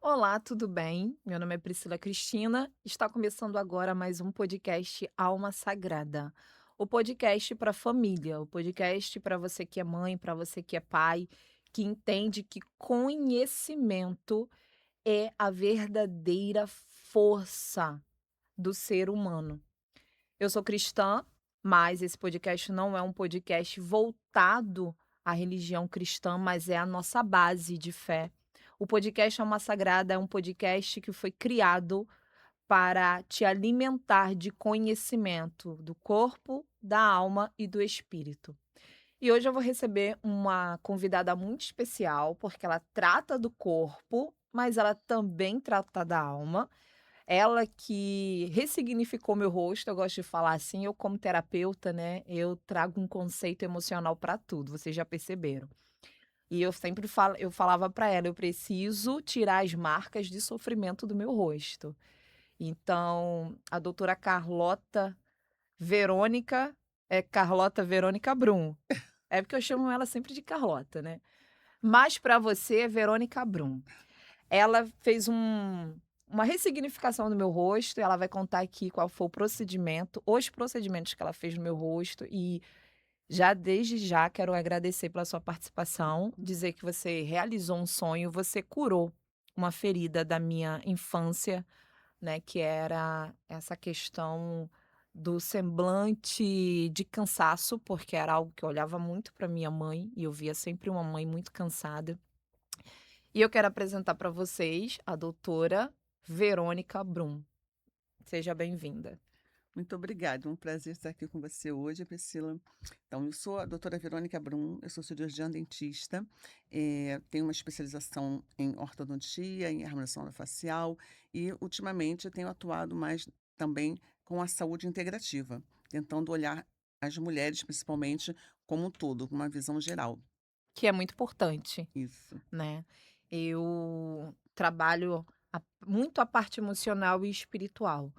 Olá, tudo bem? Meu nome é Priscila Cristina. Está começando agora mais um podcast Alma Sagrada. O podcast para família, o podcast para você que é mãe, para você que é pai, que entende que conhecimento é a verdadeira força do ser humano. Eu sou cristã, mas esse podcast não é um podcast voltado à religião cristã, mas é a nossa base de fé. O podcast Alma Sagrada é um podcast que foi criado para te alimentar de conhecimento do corpo, da alma e do espírito. E hoje eu vou receber uma convidada muito especial, porque ela trata do corpo, mas ela também trata da alma. Ela que ressignificou meu rosto, eu gosto de falar assim, eu como terapeuta, né, eu trago um conceito emocional para tudo, vocês já perceberam. E eu falava para ela: "Eu preciso tirar as marcas de sofrimento do meu rosto". Então, a doutora Carlota Verônica Brum. É porque eu chamo ela sempre de Carlota, né. Mas para você é Verônica Brum. Ela fez uma ressignificação do meu rosto, ela vai contar aqui qual foi o procedimento, os procedimentos que ela fez no meu rosto e já desde já quero agradecer pela sua participação, dizer que você realizou um sonho, você curou uma ferida da minha infância, né, que era essa questão do semblante de cansaço, porque era algo que eu olhava muito para minha mãe e eu via sempre uma mãe muito cansada. E eu quero apresentar para vocês a doutora Verônica Brum. Seja bem-vinda. Muito obrigada, um prazer estar aqui com você hoje, Priscila. Então, eu sou a doutora Verônica Brum, eu sou cirurgiã dentista, tenho uma especialização em ortodontia, em harmonização facial e, ultimamente, eu tenho atuado mais também com a saúde integrativa, tentando olhar as mulheres, principalmente, como um todo, com uma visão geral. Que é muito importante, Isso. né. Eu trabalho muito a parte emocional e espiritual,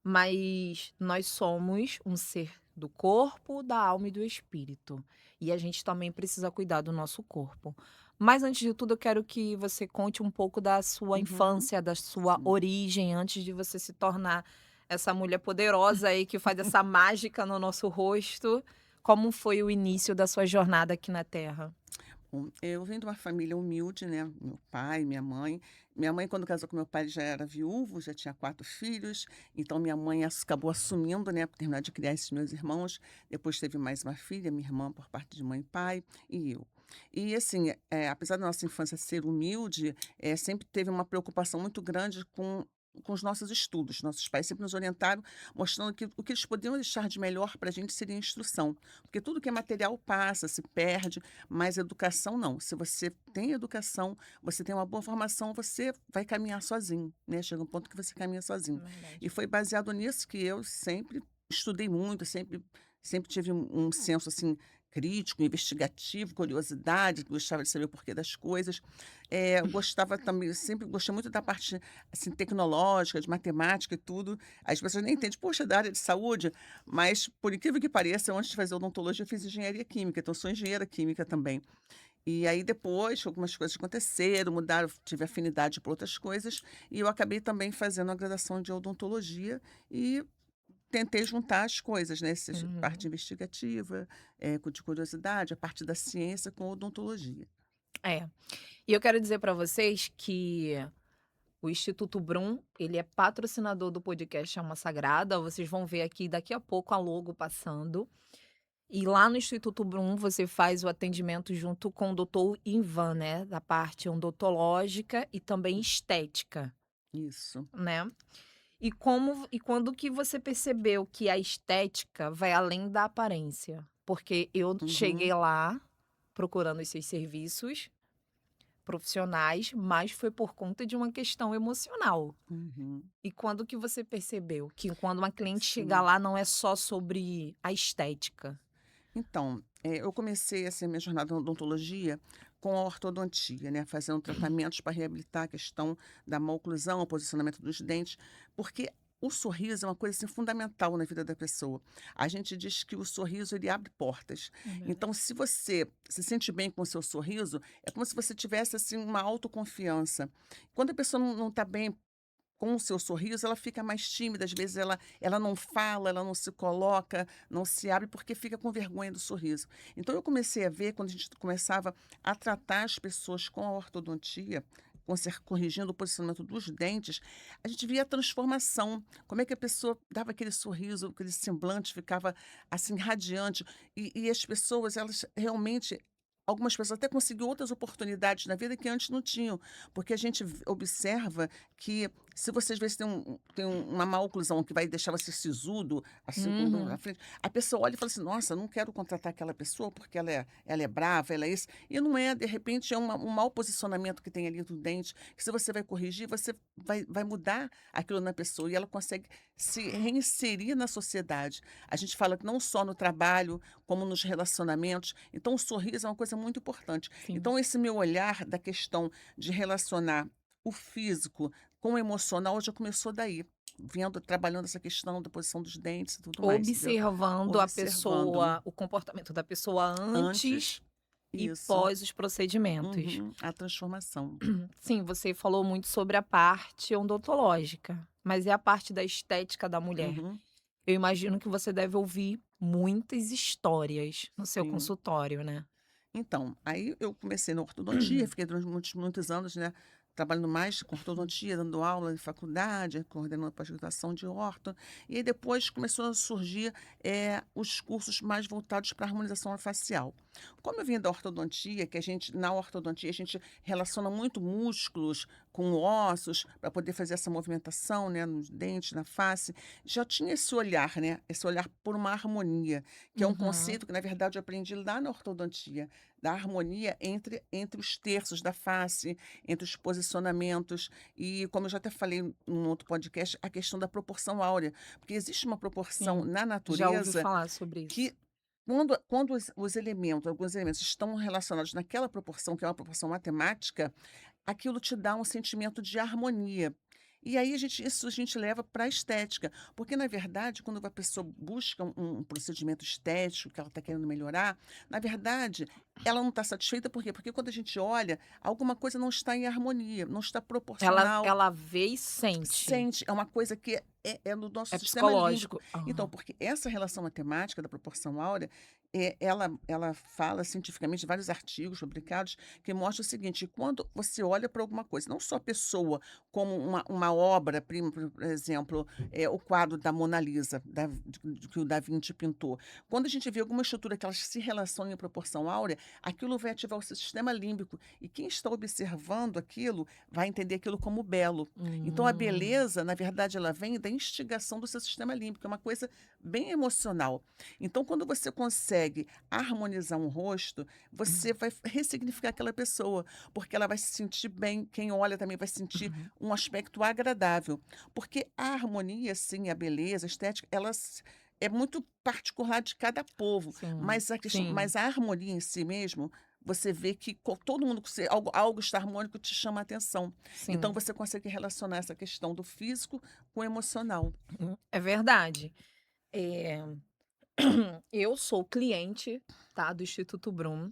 mas nós somos um ser do corpo, da alma e do espírito, e a gente também precisa cuidar do nosso corpo. Mas antes de tudo eu quero que você conte um pouco da sua Uhum, infância, da sua sim. origem, antes de você se tornar essa mulher poderosa aí que faz essa mágica no nosso rosto. Como foi o início da sua jornada aqui na Terra? Bom, eu venho de uma família humilde, né? Meu pai, minha mãe. Minha mãe, quando casou com meu pai, já era viúvo, já tinha 4 filhos. Então, minha mãe acabou assumindo, né, para terminar de criar esses meus irmãos. Depois teve mais uma filha, minha irmã, por parte de mãe e pai, e eu. E, assim, apesar da nossa infância ser humilde, sempre teve uma preocupação muito grande com os nossos estudos. Nossos pais sempre nos orientaram, mostrando que o que eles podiam deixar de melhor para a gente seria a instrução. Porque tudo que é material passa, se perde. Mas educação não. Se você tem educação, você tem uma boa formação, você vai caminhar sozinho, né? Chega um ponto que você caminha sozinho. E Verdade. foi baseado nisso que eu sempre estudei muito, sempre tive um senso assim crítico, investigativo, curiosidade, gostava de saber o porquê das coisas. Eu gostava também, sempre gostei muito da parte assim tecnológica, de matemática e tudo. As pessoas nem entendem, poxa, da área de saúde, mas por incrível que pareça, eu, antes de fazer odontologia, eu fiz engenharia química, então eu sou engenheira química também. E aí depois algumas coisas aconteceram, mudaram, tive afinidade por outras coisas, e eu acabei também fazendo a graduação de odontologia e tentei juntar as coisas, né, essa parte Uhum. investigativa, de curiosidade, a parte da ciência com odontologia. É. E eu quero dizer para vocês que o Instituto Brum, ele é patrocinador do podcast Alma Sagrada, vocês vão ver aqui daqui a pouco a logo passando. E lá no Instituto Brum você faz o atendimento junto com o doutor Ivan, né, da parte odontológica e também estética, Isso. né. E quando que você percebeu que a estética vai além da aparência? Porque eu cheguei Uhum, lá procurando os seus serviços profissionais, mas foi por conta de uma questão emocional. uhum. E quando que você percebeu que quando uma cliente chega Sim. lá não é só sobre a estética? Então, eu comecei, assim, a minha jornada na odontologia com a ortodontia, né, fazendo tratamentos para reabilitar a questão da maloclusão, o posicionamento dos dentes, porque o sorriso é uma coisa, assim, fundamental na vida da pessoa. A gente diz que o sorriso, ele abre portas. É verdade. Então, se você se sente bem com o seu sorriso, é como se você tivesse, assim, uma autoconfiança. Quando a pessoa não está bem com o seu sorriso, ela fica mais tímida, às vezes ela não fala, ela não se coloca, não se abre, porque fica com vergonha do sorriso. Então eu comecei a ver, quando a gente começava a tratar as pessoas com a ortodontia, corrigindo o posicionamento dos dentes, a gente via a transformação, como é que a pessoa dava aquele sorriso, aquele semblante, ficava, assim, radiante. E as pessoas, elas realmente, algumas pessoas até conseguiam outras oportunidades na vida que antes não tinham, porque a gente observa que, se você às vezes uma má oclusão que vai deixar você sisudo, assim, na Uhum. frente, a pessoa olha e fala assim: "Nossa, não quero contratar aquela pessoa porque ela é brava, ela é isso", e não é, de repente é um mau posicionamento que tem ali do dente, que, se você vai corrigir, você vai mudar aquilo na pessoa e ela consegue se reinserir na sociedade. A gente fala que não só no trabalho, como nos relacionamentos, então o sorriso é uma coisa muito importante. Sim. Então esse meu olhar da questão de relacionar o físico com o emocional já começou daí, vendo, trabalhando essa questão da posição dos dentes e tudo mais, entendeu? Observando a Observando pessoa, o comportamento da pessoa antes antes, e isso, pós os procedimentos. uhum, a transformação. Sim, você falou muito sobre a parte odontológica, mas é a parte da estética da mulher. Uhum, Eu imagino que você deve ouvir muitas histórias no seu sim. consultório, né? Então, aí eu comecei na ortodontia, fiquei durante muitos anos, né, trabalhando mais com ortodontia, dando aula em faculdade, coordenando pós-graduação de orto, e aí depois começou a surgir, os cursos mais voltados para a harmonização facial. Como eu vinha da ortodontia, que na ortodontia a gente relaciona muito músculos com ossos, para poder fazer essa movimentação, né, nos dentes, na face, já tinha esse olhar, né, esse olhar por uma harmonia, que é um Uhum. conceito que, na verdade, eu aprendi lá na ortodontia, da harmonia entre os terços da face, entre os posicionamentos. E, como eu já até falei num outro podcast, a questão da proporção áurea, porque existe uma proporção Sim, na já ouvi natureza falar sobre isso. que, quando os elementos, alguns elementos, estão relacionados naquela proporção, que é uma proporção matemática, aquilo te dá um sentimento de harmonia. E aí isso a gente leva para a estética, porque, na verdade, quando a pessoa busca um procedimento estético que ela está querendo melhorar, na verdade, ela não está satisfeita. Por quê? Porque, quando a gente olha, alguma coisa não está em harmonia, não está Ela proporcional. ela vê e sente. Sente, é uma coisa que é no nosso É sistema límbico. psicológico. Então, Aham. porque essa relação matemática da proporção áurea, ela fala cientificamente, vários artigos publicados, que mostram o seguinte: quando você olha para alguma coisa, não só a pessoa como uma obra-prima, por exemplo, o quadro da Mona Lisa, que o Da Vinci pintou. Quando a gente vê alguma estrutura que elas se relacionam em proporção áurea, aquilo vai ativar o seu sistema límbico, e quem está observando aquilo vai entender aquilo como belo. Então a Hum. beleza, na verdade, ela vem da instigação do seu sistema límbico, é uma coisa bem emocional. Então, quando você consegue harmonizar um rosto, você vai ressignificar aquela pessoa, porque ela vai se sentir bem, quem olha também vai sentir Uhum. um aspecto agradável. Porque a harmonia, sim, a beleza, a estética, é muito particular de cada povo, Sim, sim, mas a harmonia em si mesmo, você vê que todo mundo, se algo está harmônico, te chama a atenção. Então sim. você consegue relacionar essa questão do físico com o emocional. É verdade. Eh, eu sou cliente, tá, do Instituto Brum,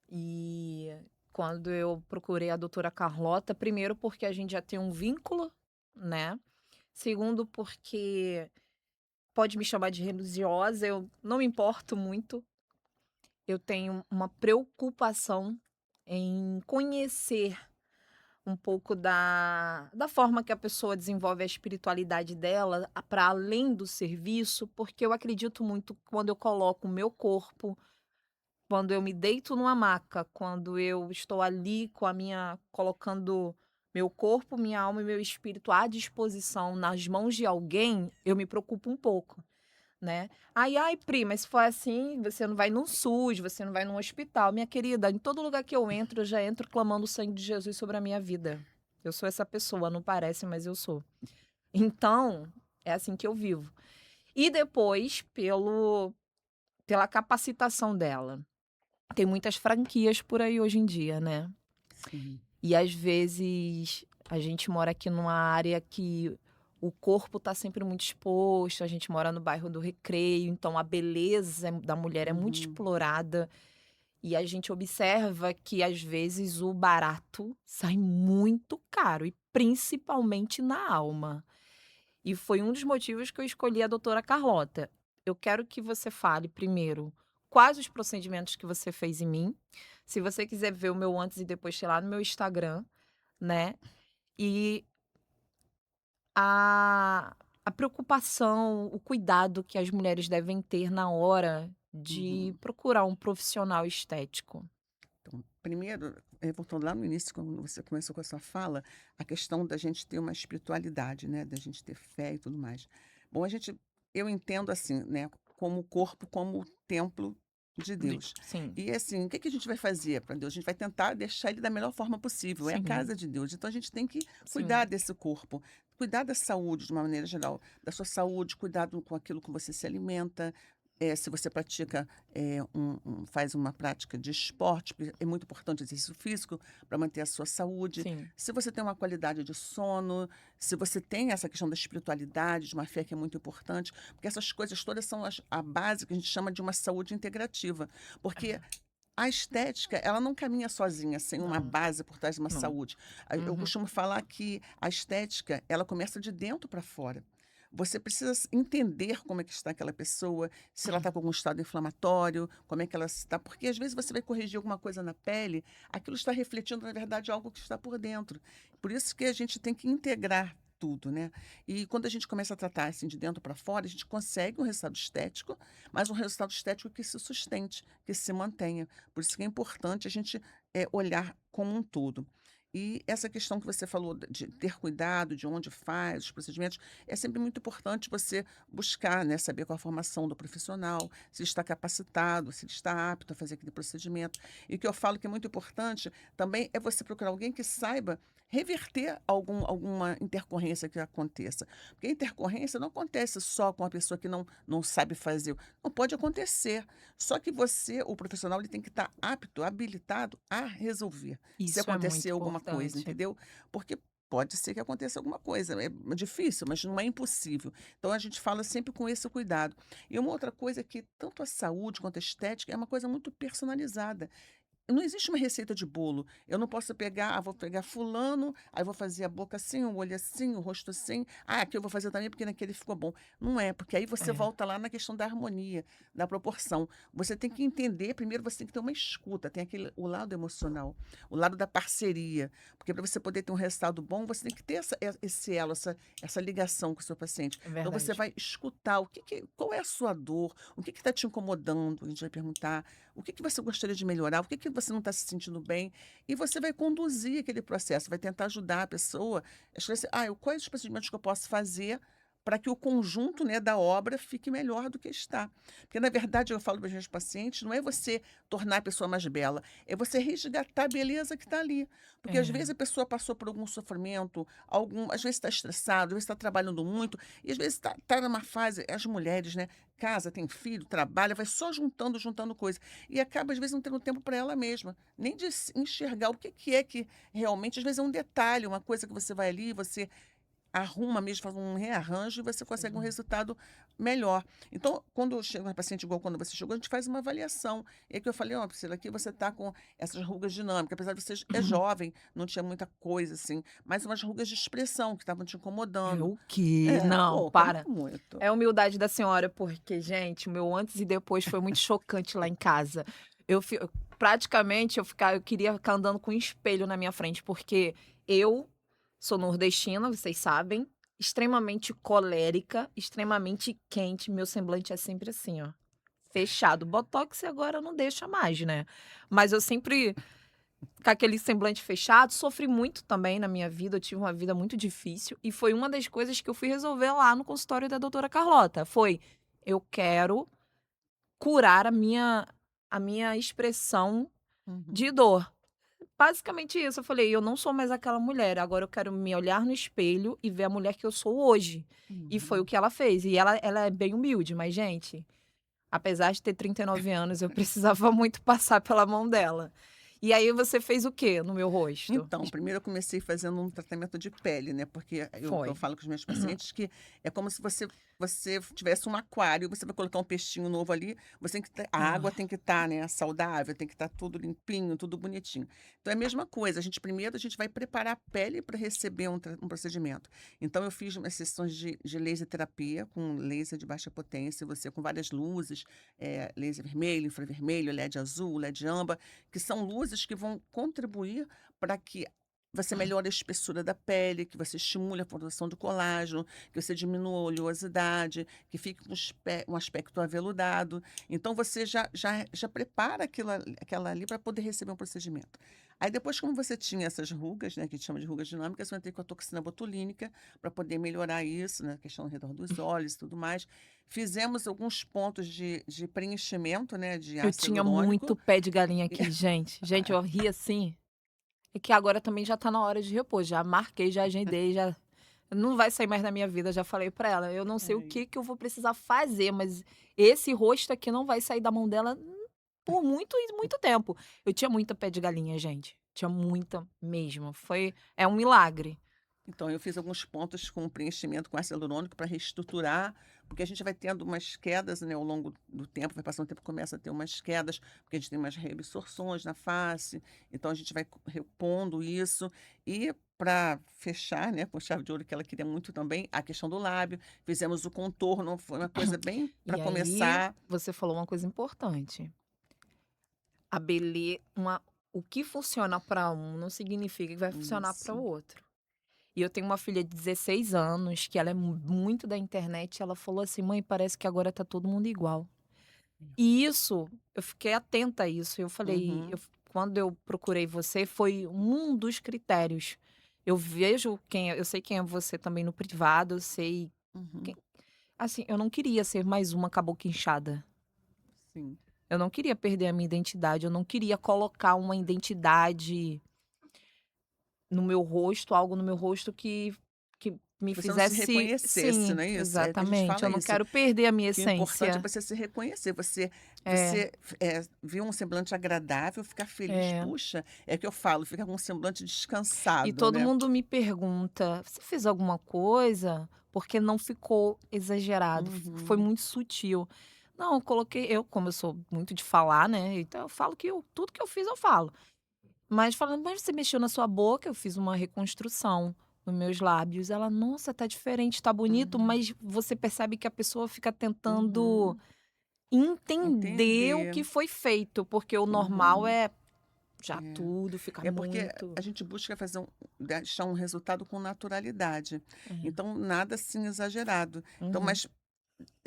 e quando eu procurei a doutora Carlota, primeiro porque a gente já tem um vínculo, né, segundo porque pode me chamar de religiosa, eu não me importo muito, eu tenho uma preocupação em conhecer um pouco da forma que a pessoa desenvolve a espiritualidade dela, para além do serviço, porque eu acredito muito quando eu coloco o meu corpo, quando eu me deito numa maca, quando eu estou ali com a minha colocando meu corpo, minha alma e meu espírito à disposição nas mãos de alguém, eu me preocupo um pouco, né. "Ai, prima, se for assim, você não vai num SUS, você não vai num hospital". Minha querida, em todo lugar que eu entro, eu já entro clamando o sangue de Jesus sobre a minha vida. Eu sou essa pessoa, não parece, mas eu sou. Então, é assim que eu vivo. E depois pela capacitação dela. Tem muitas franquias por aí hoje em dia, né. Sim. E às vezes a gente mora aqui numa área que o corpo tá sempre muito exposto, a gente mora no bairro do Recreio, então a beleza da mulher é muito Uhum. explorada e a gente observa que, às vezes, o barato sai muito caro e principalmente na alma. E foi um dos motivos que eu escolhi a doutora Carlota. Eu quero que você fale primeiro quais os procedimentos que você fez em mim. Se você quiser ver o meu antes e depois, sei lá, no meu Instagram, né? E a, a preocupação, o cuidado que as mulheres devem ter na hora de Uhum. procurar um profissional estético. Então, primeiro, voltando lá no início, quando você começou com a sua fala, a questão da gente ter uma espiritualidade, né, da gente ter fé e tudo mais. Bom, eu entendo assim, né, como o corpo, como o templo de Deus. Sim, E assim, o que que a gente vai fazer para Deus? A gente vai tentar deixar ele da melhor forma possível. É a sim, casa de Deus. Então a gente tem que cuidar sim. desse corpo, cuidar da saúde de uma maneira geral, da sua saúde, cuidado com aquilo que você se alimenta. Se você pratica faz uma prática de esporte, porque é muito importante o exercício físico para manter a sua saúde. Sim. Se você tem uma qualidade de sono, se você tem essa questão da espiritualidade, de uma fé que é muito importante, porque essas coisas todas são a base que a gente chama de uma saúde integrativa. Porque É, a estética, ela não caminha sozinha, sem uma não, base por trás de uma não. saúde. Eu Uhum. costumo falar que a estética, ela começa de dentro para fora. Você precisa entender como é que está aquela pessoa, se ela está com algum estado inflamatório, como é que ela está. Porque às vezes você vai corrigir alguma coisa na pele, aquilo está refletindo, na verdade, algo que está por dentro. Por isso que a gente tem que integrar tudo, né? E quando a gente começa a tratar assim de dentro para fora, a gente consegue um resultado estético, mas um resultado estético que se sustente, que se mantenha. Por isso que é importante a gente olhar como um todo. E essa questão que você falou de ter cuidado, de onde faz, os procedimentos, é sempre muito importante você buscar, né, saber qual a formação do profissional, se ele está capacitado, se ele está apto a fazer aquele procedimento. E o que eu falo que é muito importante também é você procurar alguém que saiba reverter alguma intercorrência que aconteça. Porque a intercorrência não acontece só com a pessoa que não sabe fazer. Não pode acontecer. Só que você, o profissional, ele tem que estar apto, habilitado a resolver. Se Isso é muito acontecer alguma coisa, importante. entendeu? Porque pode ser que aconteça alguma coisa. É difícil, mas não é impossível. Então a gente fala sempre com esse cuidado. E uma outra coisa é que tanto a saúde quanto a estética é uma coisa muito personalizada. Não existe uma receita de bolo. Eu não posso pegar, vou pegar fulano, aí vou fazer a boca assim, o olho assim, o rosto assim. Ah, aqui eu vou fazer também porque naquele ficou bom. Não é, porque aí você É, volta lá na questão da harmonia, da proporção. Você tem que entender, primeiro você tem que ter uma escuta, tem o lado emocional, o lado da parceria. Porque para você poder ter um resultado bom, você tem que ter esse elo, essa ligação com o seu paciente. é Então você verdade. vai escutar qual é a sua dor, o que está te incomodando, a gente vai perguntar. O que que você gostaria de melhorar? O que que você não está se sentindo bem? E você vai conduzir aquele processo, vai tentar ajudar a pessoa a esclarecer, quais os procedimentos que eu posso fazer para que o conjunto, né, da obra fique melhor do que está. Porque, na verdade, eu falo para os meus pacientes, não é você tornar a pessoa mais bela, é você resgatar a beleza que está ali. Porque, às É, vezes, a pessoa passou por algum sofrimento, às vezes está estressado, às vezes está trabalhando muito, e às vezes está numa fase, as mulheres, né, casa, tem filho, trabalha, vai só juntando coisa. E acaba, às vezes, não tendo tempo para ela mesma, nem de enxergar o que, que é que realmente, às vezes, é um detalhe, uma coisa que você vai ali, você arruma mesmo, faz um rearranjo e você consegue um sim. resultado melhor. Então, quando chega uma paciente igual quando você chegou, a gente faz uma avaliação. E aí que eu falei, ó, Priscila, aqui você está com essas rugas dinâmicas, apesar de você é jovem, não tinha muita coisa assim, mas umas rugas de expressão que estavam te É incomodando. o quê? É, Não, pouca, não para. muito. É a humildade da senhora, porque, gente, o meu antes e depois foi muito chocante lá em casa. Praticamente eu queria ficar andando com um espelho na minha frente, porque eu sou nordestina, vocês sabem, extremamente colérica, extremamente quente, meu semblante é sempre assim, ó, fechado. Botox agora não deixa mais, né? Mas eu sempre com aquele semblante fechado, sofri muito também na minha vida, eu tive uma vida muito difícil e foi uma das coisas que eu fui resolver lá no consultório da doutora Carlota, foi: "Eu quero curar a minha expressão Uhum, de dor". Basicamente isso, eu falei: "Eu não sou mais aquela mulher, agora eu quero me olhar no espelho e ver a mulher que eu sou hoje". E foi o uhum. que ela fez, e ela é bem humilde, mas gente, apesar de ter 39 anos, eu precisava muito passar pela mão dela. E aí você fez o quê no meu rosto? Então, primeiro eu comecei fazendo um tratamento de pele, né, porque eu Foi. falo com os meus pacientes que é como se você tivesse um aquário, você vai colocar um peixinho novo ali, você tem que a água Ah, tem que estar, né, saudável, tem que estar tudo limpinho, tudo bonitinho. Então é a mesma coisa, a gente vai preparar a pele para receber um procedimento. Então eu fiz umas sessões de laser terapia, com laser de baixa potência, você com várias luzes, laser vermelho, infravermelho, LED azul, LED âmbar, que são luzes que vão contribuir para que você melhore a espessura da pele, que você estimule a formação do colágeno, que você diminua a oleosidade, que fique com um aspecto aveludado. Então, você já prepara aquela ali para poder receber um procedimento. Aí, depois, como você tinha essas rugas, né, que a gente chama de rugas dinâmicas, você vai ter com a toxina botulínica para poder melhorar isso, né, a questão ao redor dos olhos e tudo mais. Fizemos alguns pontos de preenchimento, né, de eu ácido tinha hialurônico. muito pé de galinha aqui, gente. Gente, eu ri assim. É que agora também já tá na hora de repor. Já marquei, já agendei, já. Não vai sair mais da minha vida, já falei pra ela. Eu não sei o Ai. que que eu vou precisar fazer, mas esse rosto aqui não vai sair da mão dela por muito e muito tempo. Eu tinha muita pé de galinha, gente. Tinha muita mesmo. É um milagre. Então, eu fiz alguns pontos com preenchimento com ácido hialurônico para reestruturar, porque a gente vai tendo umas quedas, né, ao longo do tempo, vai passando o tempo, começa a ter umas quedas, porque a gente tem umas reabsorções na face, então a gente vai repondo isso. E para fechar, né, com chave de ouro, que ela queria muito também, a questão do lábio, fizemos o contorno, foi uma coisa bem para E aí, começar. você falou uma coisa importante. A bele uma o que funciona para um não significa que vai funcionar para o Isso. outro. E eu tenho uma filha de 16 anos que ela é muito da internet, ela falou assim: "Mãe, parece que agora tá todo mundo igual". E isso, eu fiquei atenta a isso, eu falei Uhum, quando eu procurei você, foi um dos critérios. Eu vejo eu sei quem é você também no privado, eu sei uhum, quem assim, eu não queria ser mais uma cabocla inchada. sim. Eu não queria perder a minha identidade, eu não queria colocar uma identidade no meu rosto, algo no meu rosto que me Que você não se fizesse reconhecesse, sim, não é isso? É que a gente exatamente, fala eu não isso. quero perder a minha Que o importante é essência. você se reconhecer, você É, você, ver um semblante agradável, ficar feliz, é. puxa, é que eu falo, fica com um semblante E descansado, todo né. mundo me pergunta: "Você fez alguma coisa?" Porque não ficou exagerado, foi Uhum, muito sutil. Não, eu coloquei como eu sou muito de falar, né, então eu falo que tudo que eu fiz eu falo. Mas falando: "Mas você mexeu na sua boca?" Eu fiz uma reconstrução nos meus lábios. Ela: "Nossa, tá diferente, tá bonito", uhum, mas você percebe que a pessoa fica tentando uhum. entender o Entender. que foi feito, porque o normal Uhum. é já É. tudo ficar É porque muito a gente busca fazer deixar um resultado com naturalidade, é. então nada assim exagerado. Então, Uhum. mas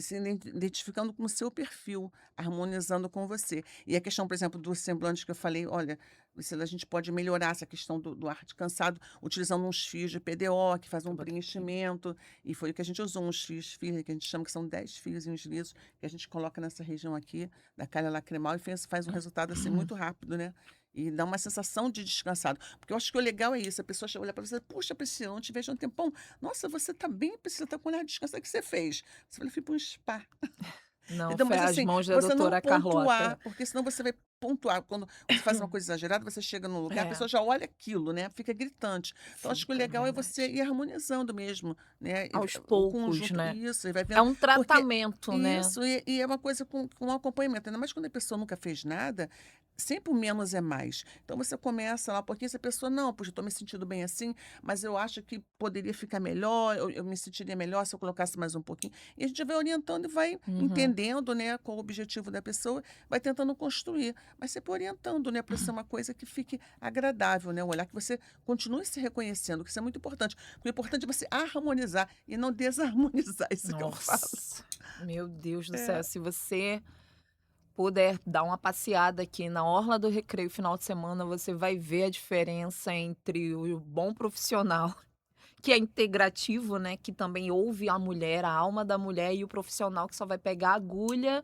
se identificando com o seu perfil, harmonizando com você. E a questão, por exemplo, do semblante que eu falei, olha, se a gente pode melhorar essa questão do ar de cansado, utilizando uns fios de PDO, que faz Deixa eu um botar aqui. preenchimento, e foi o que a gente usou, uns fios firmes, que a gente chama que são 10 fiozinhos lisos, que a gente coloca nessa região aqui, da calha lacrimal, e faz um resultado, assim, muito rápido, né? E dá uma sensação de descansado. Porque eu acho que o legal é isso, a pessoa olha para você, puxa, Priscila, não te vejo há um tempão. Nossa, você tá bem, Priscila, tá com o olhar descansado. O que você fez? Você falou: "Eu fui para um spa". Não, Então, foi mas as assim, mãos da você não doutora pontuar, Carlota. porque senão você vai pontuar. Quando você faz uma coisa exagerada, você chega num lugar, a É, pessoa já olha aquilo, né, fica gritante. Então acho que o fica, é legal é você verdade. ir harmonizando mesmo, né, Aos o poucos, conjunto né. isso, e vai É vendo um porque tratamento, né. isso, e é uma coisa com um acompanhamento, ainda mais quando a pessoa nunca fez nada, sempre o menos é mais. Então você começa lá, porque se a pessoa: "Não, poxa, eu estou me sentindo bem assim, mas eu acho que poderia ficar melhor, eu me sentiria melhor se eu colocasse mais um pouquinho", e a gente vai orientando e vai Uhum. entendendo, né, qual o objetivo da pessoa, vai tentando construir, mas sempre orientando, né, para ser uma coisa que fique agradável, né, um olhar que você continue se reconhecendo, que isso é muito importante, porque o importante é você harmonizar e não desarmonizar, isso que eu falo. Nossa, meu Deus do céu, É. se você puder dar uma passeada aqui na orla do Recreio final de semana, você vai ver a diferença entre o bom profissional, que é integrativo, né, que também ouve a mulher, a alma da mulher, e o profissional que só vai pegar a agulha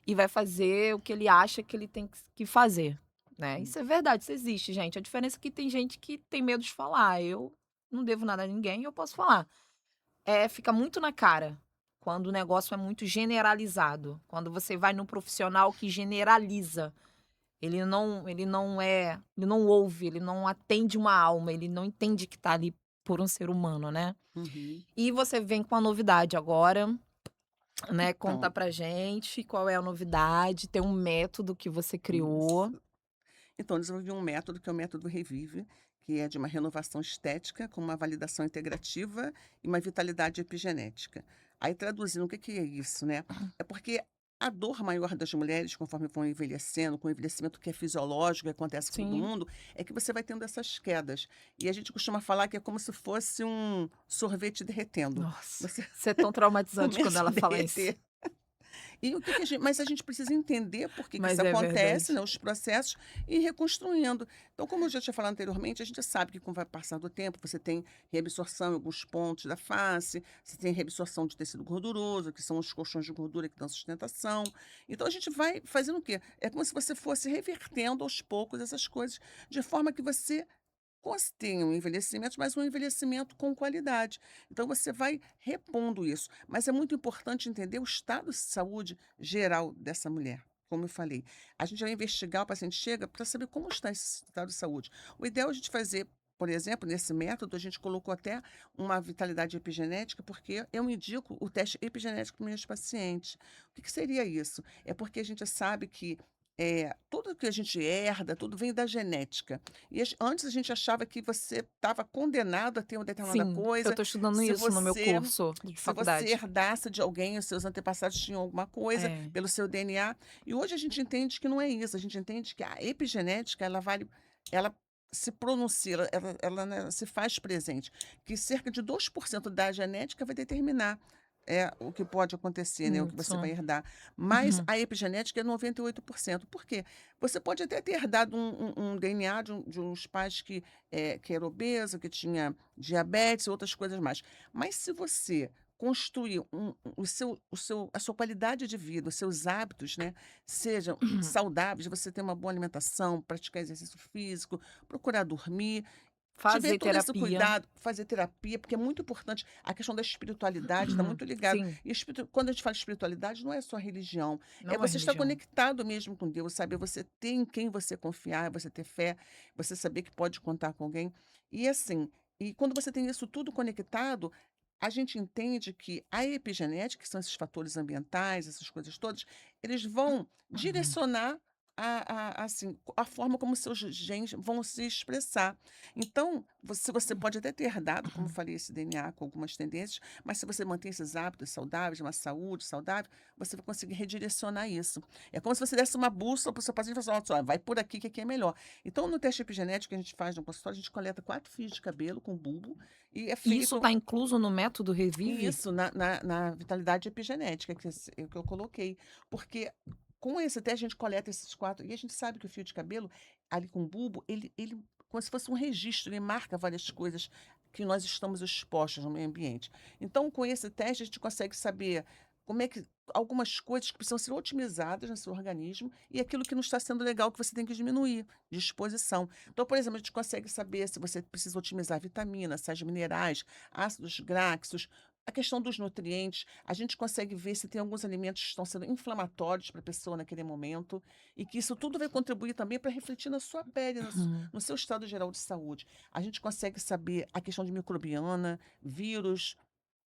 e vai fazer o que ele acha que ele tem que fazer, né. Isso é verdade, isso existe, gente. A diferença é que tem gente que tem medo de falar. Eu não devo nada a ninguém, eu posso falar. Fica muito na cara, quando o negócio é muito generalizado, quando você vai num profissional que generaliza. Ele não ouve, ele não atende uma alma, ele não entende que tá ali por um ser humano, né. Uhum. E você vem com a novidade agora, né, conta Então, pra gente qual é a novidade, tem um método que você criou. isso. Então, eu desenvolvi um método que é o método Revive, que é de uma renovação estética com uma validação integrativa e uma vitalidade epigenética. Aí, traduzindo, o que que é isso, né? É porque a dor maior das mulheres, conforme vão envelhecendo, com o envelhecimento que é fisiológico, que acontece com todo Sim. mundo, é que você vai tendo essas quedas. E a gente costuma falar que é como se fosse um sorvete derretendo. Nossa, Você isso é tão traumatizante quando começa a ela fala isso, derreter. E o que que a gente mas a gente precisa entender por que que isso mas é acontece, verdade. né, os processos, e ir reconstruindo. Então, como eu já tinha falado anteriormente, a gente sabe que com o vai passar do tempo, você tem reabsorção em alguns pontos da face, você tem reabsorção de tecido gorduroso, que são os colchões de gordura que dão sustentação. Então a gente vai fazendo o quê? É como se você fosse revertendo aos poucos essas coisas, de forma que você tem um envelhecimento, mas um envelhecimento com qualidade. Então você vai repondo isso. Mas é muito importante entender o estado de saúde geral dessa mulher. Como eu falei, a gente vai investigar, o paciente chega para saber como está esse estado de saúde. O ideal é a gente fazer, por exemplo, nesse método, a gente colocou até uma vitalidade epigenética, porque eu indico o teste epigenético para meus pacientes. O que que seria isso? É porque a gente sabe que tudo que a gente herda, tudo vem da genética. E antes a gente achava que você estava condenado a ter uma determinada Sim, eu coisa, tô estudando se isso no meu você curso de se você faculdade. herdasse de alguém, os seus antepassados tinham alguma coisa É, pelo seu DNA. E hoje a gente entende que não é isso, a gente entende que a epigenética ela se pronuncia, né, se faz presente, que cerca de 2% da genética vai determinar o que pode acontecer, né, o que você isso. vai herdar. Mas Uhum. a epigenética é 98%. Por quê? Você pode até ter herdado um DNA de uns pais que era obeso, que tinha diabetes e outras coisas mais. Mas se você construir a sua qualidade de vida, os seus hábitos, né, sejam saudáveis, você ter uma boa alimentação, praticar exercício físico, procurar dormir, tiver Fazer todo esse terapia. cuidado, fazer terapia, porque é muito importante. A questão da espiritualidade está muito ligada. Sim, E quando a gente fala espiritualidade, não é só religião. É não é você estar religião. conectado mesmo com Deus, saber você ter em quem você confiar, você ter fé, você saber que pode contar com alguém. E assim, e quando você tem isso tudo conectado, a gente entende que a epigenética, que são esses fatores ambientais, essas coisas todas, eles vão direcionar assim, a forma como seus genes vão se expressar. Então, você pode até ter herdado, como eu falei, esse DNA com algumas tendências, mas se você mantém esses hábitos saudáveis, uma saúde saudável, você vai conseguir redirecionar isso. É como se você desse uma bússola para o seu paciente e falasse: "Olha, vai por aqui que aqui é melhor". Então, no teste epigenético que a gente faz no consultório, a gente coleta 4 fios de cabelo com bulbo e é E isso feito está incluso no método Revive? isso, na vitalidade epigenética, que eu coloquei. Porque com esse teste a gente coleta esses 4 e a gente sabe que o fio de cabelo, ali com o bulbo, ele como se fosse um registro, ele marca várias coisas que nós estamos expostos no meio ambiente. Então, com esse teste, a gente consegue saber como é que algumas coisas que precisam ser otimizadas no seu organismo e aquilo que não está sendo legal que você tem que diminuir de exposição. Então, por exemplo, a gente consegue saber se você precisa otimizar vitaminas, sais minerais, ácidos graxos, a questão dos nutrientes, a gente consegue ver se tem alguns alimentos que estão sendo inflamatórios para a pessoa naquele momento, e que isso tudo vai contribuir também para refletir na sua pele, Uhum. no seu estado geral de saúde. A gente consegue saber a questão de microbiana, vírus,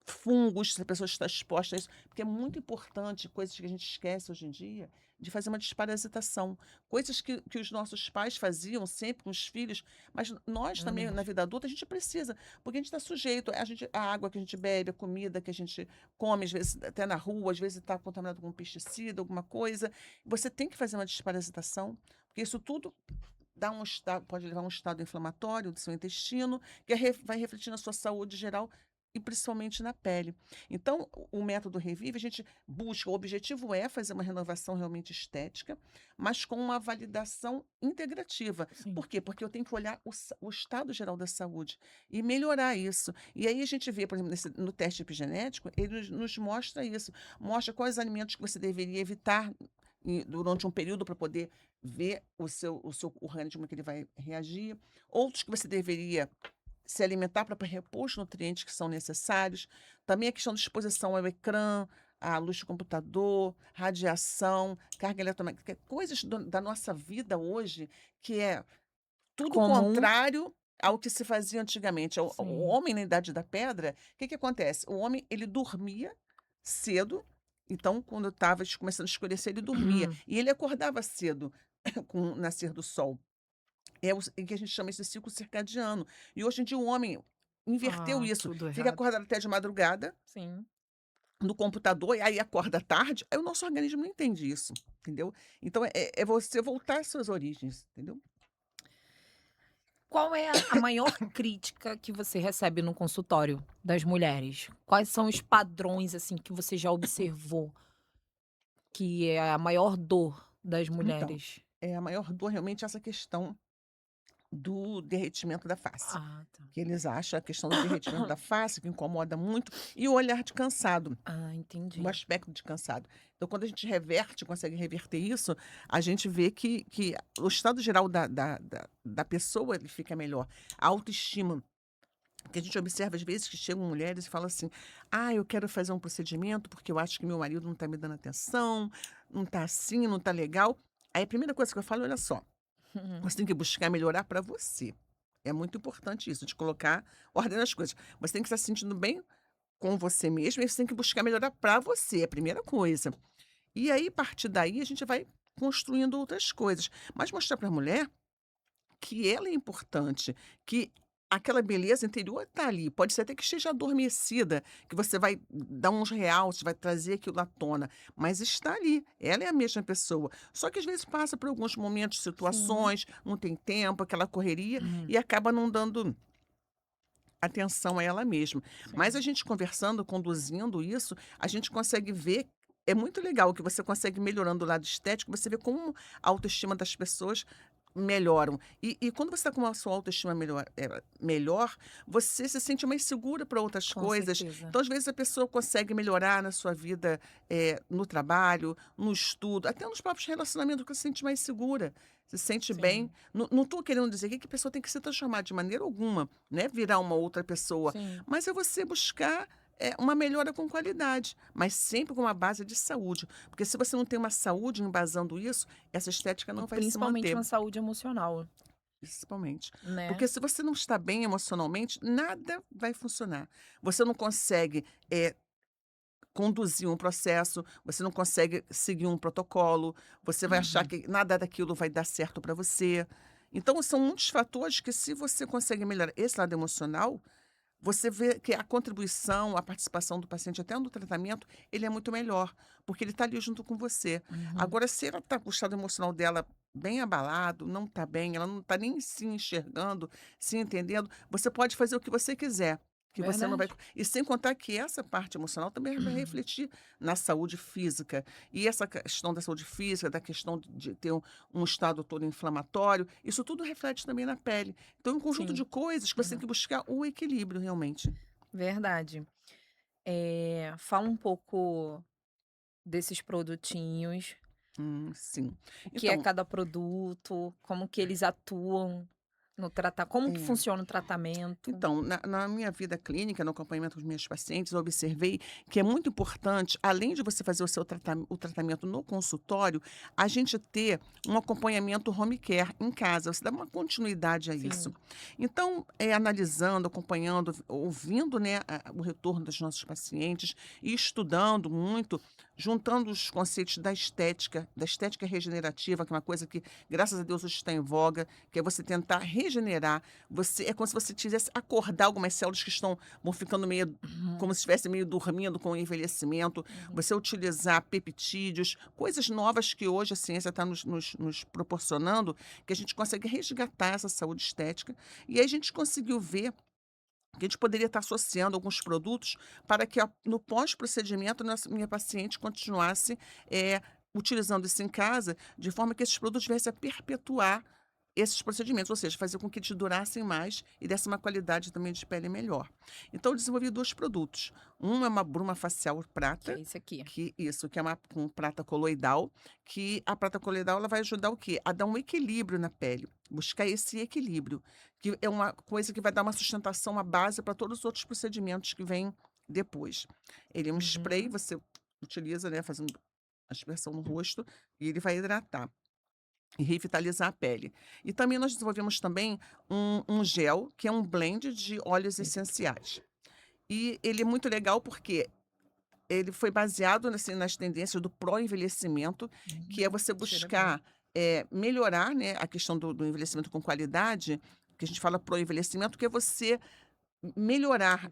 fungos, se a pessoa está exposta a isso, porque é muito importante, coisas que a gente esquece hoje em dia, de fazer uma desparasitação. Coisas que os nossos pais faziam sempre com os filhos, mas nós também, na Verdade. vida adulta, a gente precisa, porque a gente está sujeito, a água que a gente bebe, a comida que a gente come, às vezes até na rua, às vezes está contaminado com pesticida, alguma coisa. Você tem que fazer uma desparasitação, porque isso tudo pode levar a um estado inflamatório do seu intestino, que vai refletir na sua saúde geral e principalmente na pele. Então, o método Revive, a gente busca, o objetivo é fazer uma renovação realmente estética, mas com uma validação integrativa. Sim. Por quê? Porque eu tenho que olhar o estado geral da saúde e melhorar isso. E aí a gente vê, por exemplo, no teste epigenético, ele nos mostra isso, mostra quais alimentos que você deveria evitar durante um período para poder ver o seu organismo que ele vai reagir, outros que você deveria se alimentar para repor os nutrientes que são necessários. Também a questão de exposição ao ecrã, a luz de computador, radiação, carga eletromagnética, coisas da nossa vida hoje que é tudo Comum. contrário ao que se fazia antigamente. O Sim. homem na Idade da Pedra, o que que acontece? O homem, ele dormia cedo, então quando estava começando a escurecer, ele dormia. E ele acordava cedo com o nascer do sol. É o que a gente chama esse ciclo circadiano. E hoje em dia o homem inverteu Ah, isso, tudo fica errado. acordado até de madrugada Sim. no computador, e aí acorda tarde, aí o nosso organismo não entende isso, entendeu? Então é você voltar às suas origens, entendeu? Qual é a maior crítica que você recebe no consultório das mulheres? Quais são os padrões, assim, que você já observou, que é a maior dor das Então, mulheres? a maior dor realmente é essa questão do derretimento da face, Ah, tá. que eles acham a questão do derretimento da face que incomoda muito, e o olhar de cansado, Ah, o entendi. aspecto de cansado. Então quando a gente reverte, consegue reverter isso, a gente vê que o estado geral da pessoa ele fica melhor. A autoestima, que a gente observa às vezes que chegam mulheres e falam assim: "Ah, eu quero fazer um procedimento porque eu acho que meu marido não está me dando atenção, não está assim, não está legal". Aí a primeira coisa que eu falo: "Olha só, você tem que buscar melhorar para você". É muito importante isso, de colocar ordem nas coisas. Você tem que estar se sentindo bem com você mesmo e você tem que buscar melhorar para você, é a primeira coisa. E aí, a partir daí, a gente vai construindo outras coisas. Mas mostrar para a mulher que ela é importante, que aquela beleza interior está ali. Pode ser até que esteja adormecida, que você vai dar uns realces, vai trazer aquilo à tona, mas está ali. Ela é a mesma pessoa. Só que às vezes passa por alguns momentos, Sim. situações, não tem tempo, aquela correria, Uhum. e acaba não dando atenção a ela mesma. Mas a Sim. gente conversando, conduzindo isso, a gente consegue ver, é muito legal que você consegue melhorando o lado estético, você vê como a autoestima das pessoas melhoram. E quando você está com a sua autoestima melhor, você se sente mais segura para outras Com coisas. certeza. Então, às vezes, a pessoa consegue melhorar na sua vida, no trabalho, no estudo, até nos próprios relacionamentos, porque se sente mais segura, se sente bem. Sim. Não estou querendo dizer aqui que a pessoa tem que se transformar de maneira alguma, né, virar uma outra pessoa, Sim. mas é você buscar, uma melhora com qualidade, mas sempre com uma base de saúde, porque se você não tem uma saúde embasando isso, essa estética E não vai se principalmente manter, uma saúde emocional, principalmente. né. Porque se você não está bem emocionalmente, nada vai funcionar. Você não consegue, conduzir um processo, você não consegue seguir um protocolo, você vai achar Uhum. que nada daquilo vai dar certo para você. Então são muitos fatores que se você consegue melhorar esse lado emocional, você vê que a contribuição, a participação do paciente até no tratamento, ele é muito melhor, porque ele está ali junto com você. Uhum. Agora, se ela está com o estado emocional dela bem abalado, não está bem, ela não está nem se enxergando, se entendendo, você pode fazer o que você quiser, que você não vai. Verdade. E sem contar que essa parte emocional também vai refletir na saúde física. E essa questão da saúde física, da questão de ter um estado todo inflamatório, isso tudo reflete também na pele. Então, é um conjunto de Sim. coisas que você tem Uhum. que buscar o equilíbrio realmente. Verdade. Fala um pouco desses produtinhos, Sim. o que é Então, cada produto, como que eles atuam no tratar como que é. funciona o tratamento. Então, na minha vida clínica, no acompanhamento dos meus pacientes, eu observei que é muito importante, além de você fazer o tratamento no consultório, a gente ter um acompanhamento home care em casa, você dá uma continuidade a isso. Sim. Então, analisando, acompanhando, ouvindo, né, o retorno dos nossos pacientes e estudando muito, juntando os conceitos da estética regenerativa, que é uma coisa que, graças a Deus, hoje está em voga, que é você tentar regenerar, é como se você quisesse acordar algumas células que vão ficando meio Uhum. como se estivesse meio dormindo com o envelhecimento, Uhum. você utilizar peptídeos, coisas novas que hoje a ciência está nos proporcionando, que a gente consegue resgatar essa saúde estética. E aí a gente conseguiu ver que a gente poderia estar associando alguns produtos para que no pós-procedimento minha paciente continuasse utilizando isso em casa, de forma que esses produtos viessem a perpetuar esses procedimentos, ou seja, fazer com que eles durassem mais e desse uma qualidade também de pele melhor. Então eu desenvolvi 2 produtos. Um é uma bruma facial Que é prata, esse aqui. que é uma com prata coloidal, que a prata coloidal ela vai ajudar o quê? A dar um equilíbrio na pele, buscar esse equilíbrio, que é uma coisa que vai dar uma sustentação, uma base para todos os outros procedimentos que vêm depois. Ele é um spray, Uhum. você utiliza, né, fazendo aspersão no rosto, e ele vai hidratar e revitalizar a pele. E também nós desenvolvemos também um gel, que é um blend de óleos essenciais. E ele é muito legal porque ele foi baseado, assim, nas tendências do pró-envelhecimento, que é você Cheira bem. buscar, melhorar, né, a questão do envelhecimento com qualidade, que a gente fala pró-envelhecimento, que é você melhorar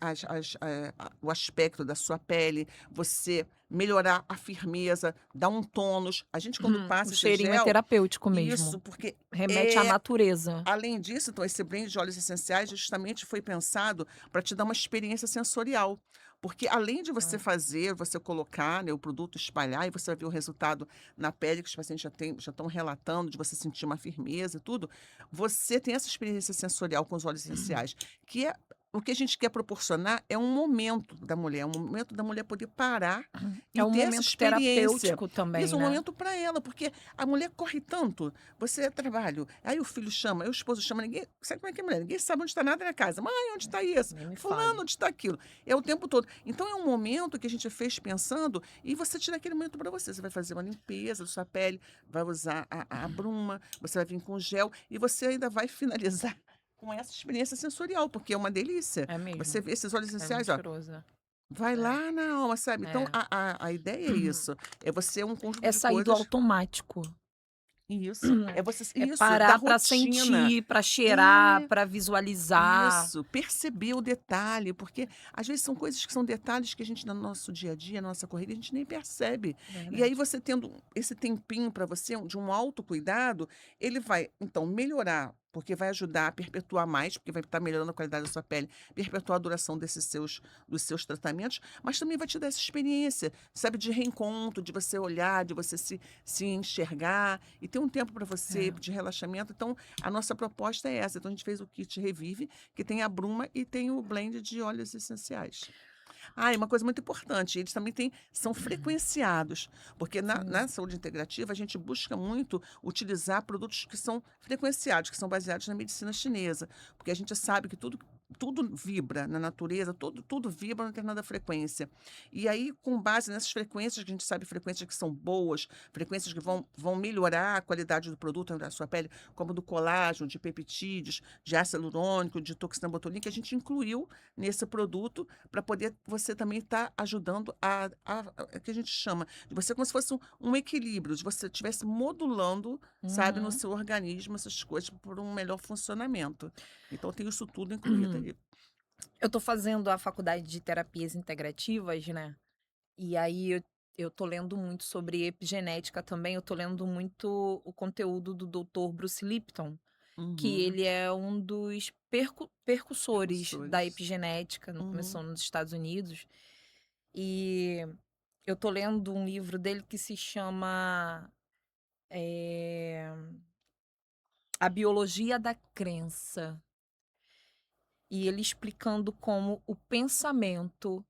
o aspecto da sua pele, você melhorar a firmeza, dar um tônus. A gente quando O passa esse cheirinho é gel terapêutico isso, mesmo. porque Remete à é natureza. além disso, então, esse blend de óleos essenciais justamente foi pensado para te dar uma experiência sensorial. Porque além de você Hã. fazer, você colocar, né, o produto, espalhar e você vai ver o resultado na pele, que os pacientes já estão relatando, de você sentir uma firmeza e tudo, você tem essa experiência sensorial com os óleos essenciais, que é o que a gente quer proporcionar é um momento da mulher, um momento da mulher poder parar É e um ter essa momento experiência. terapêutico Isso também, é um né. momento para ela, porque a mulher corre tanto, você é trabalho, aí o filho chama, aí o esposo chama, ninguém sabe como é que é mulher? Ninguém sabe onde está nada na casa. "Mãe, onde está isso? Nem me Fulano, fale. onde está aquilo?" É o tempo todo. Então é um momento que a gente fez pensando e você tira aquele momento para você. Você vai fazer uma limpeza da sua pele, vai usar a bruma, você vai vir com gel e você ainda vai finalizar com essa experiência sensorial, porque é uma delícia. É Você mesmo, vê esses óleos é muito essenciais, ó, cheiroso. vai É, lá na alma, sabe. Então é. a ideia é isso, é você um conjunto É de sair do coisas automático. isso, é você É isso, da parar para rotina. sentir, para cheirar, É, para visualizar. isso, perceber o detalhe, porque às vezes são coisas que são detalhes que a gente no nosso dia a dia, na nossa corrida, a gente nem percebe. E aí Verdade. você tendo esse tempinho para você, de um autocuidado, ele vai então melhorar, porque vai ajudar a perpetuar mais, porque vai estar melhorando a qualidade da sua pele, perpetuar a duração dos seus tratamentos, mas também vai te dar essa experiência, sabe, de reencontro, de você olhar, de você se enxergar e ter um tempo para você, É. de relaxamento. Então, a nossa proposta é essa. Então, a gente fez o kit Revive, que tem a bruma e tem o blend de óleos essenciais. Ah, e uma coisa muito importante, eles também são frequenciados, porque Sim. na saúde integrativa a gente busca muito utilizar produtos que são frequenciados, que são baseados na medicina chinesa, porque a gente sabe que tudo vibra na natureza, tudo vibra em determinada frequência. E aí, com base nessas frequências, que a gente sabe frequências que são boas, frequências que vão melhorar a qualidade do produto da sua pele, como do colágeno, de peptídeos, de ácido hialurônico, de toxina botulínica, a gente incluiu nesse produto para poder você também estar ajudando que a gente chama de você como se fosse um equilíbrio, de você estivesse modulando, sabe, no Uhum. seu organismo essas coisas por um melhor funcionamento. Então tem isso tudo incluído aí. Eu tô fazendo a faculdade de terapias integrativas, né, e aí eu tô lendo muito sobre epigenética também, eu tô lendo muito o conteúdo do doutor Bruce Lipton, que Uhum. ele é um dos percussores da Precursores. epigenética, Uhum. começou nos Estados Unidos, e eu tô lendo um livro dele que se chama, eh, A Biologia da Crença, e ele explicando como o pensamento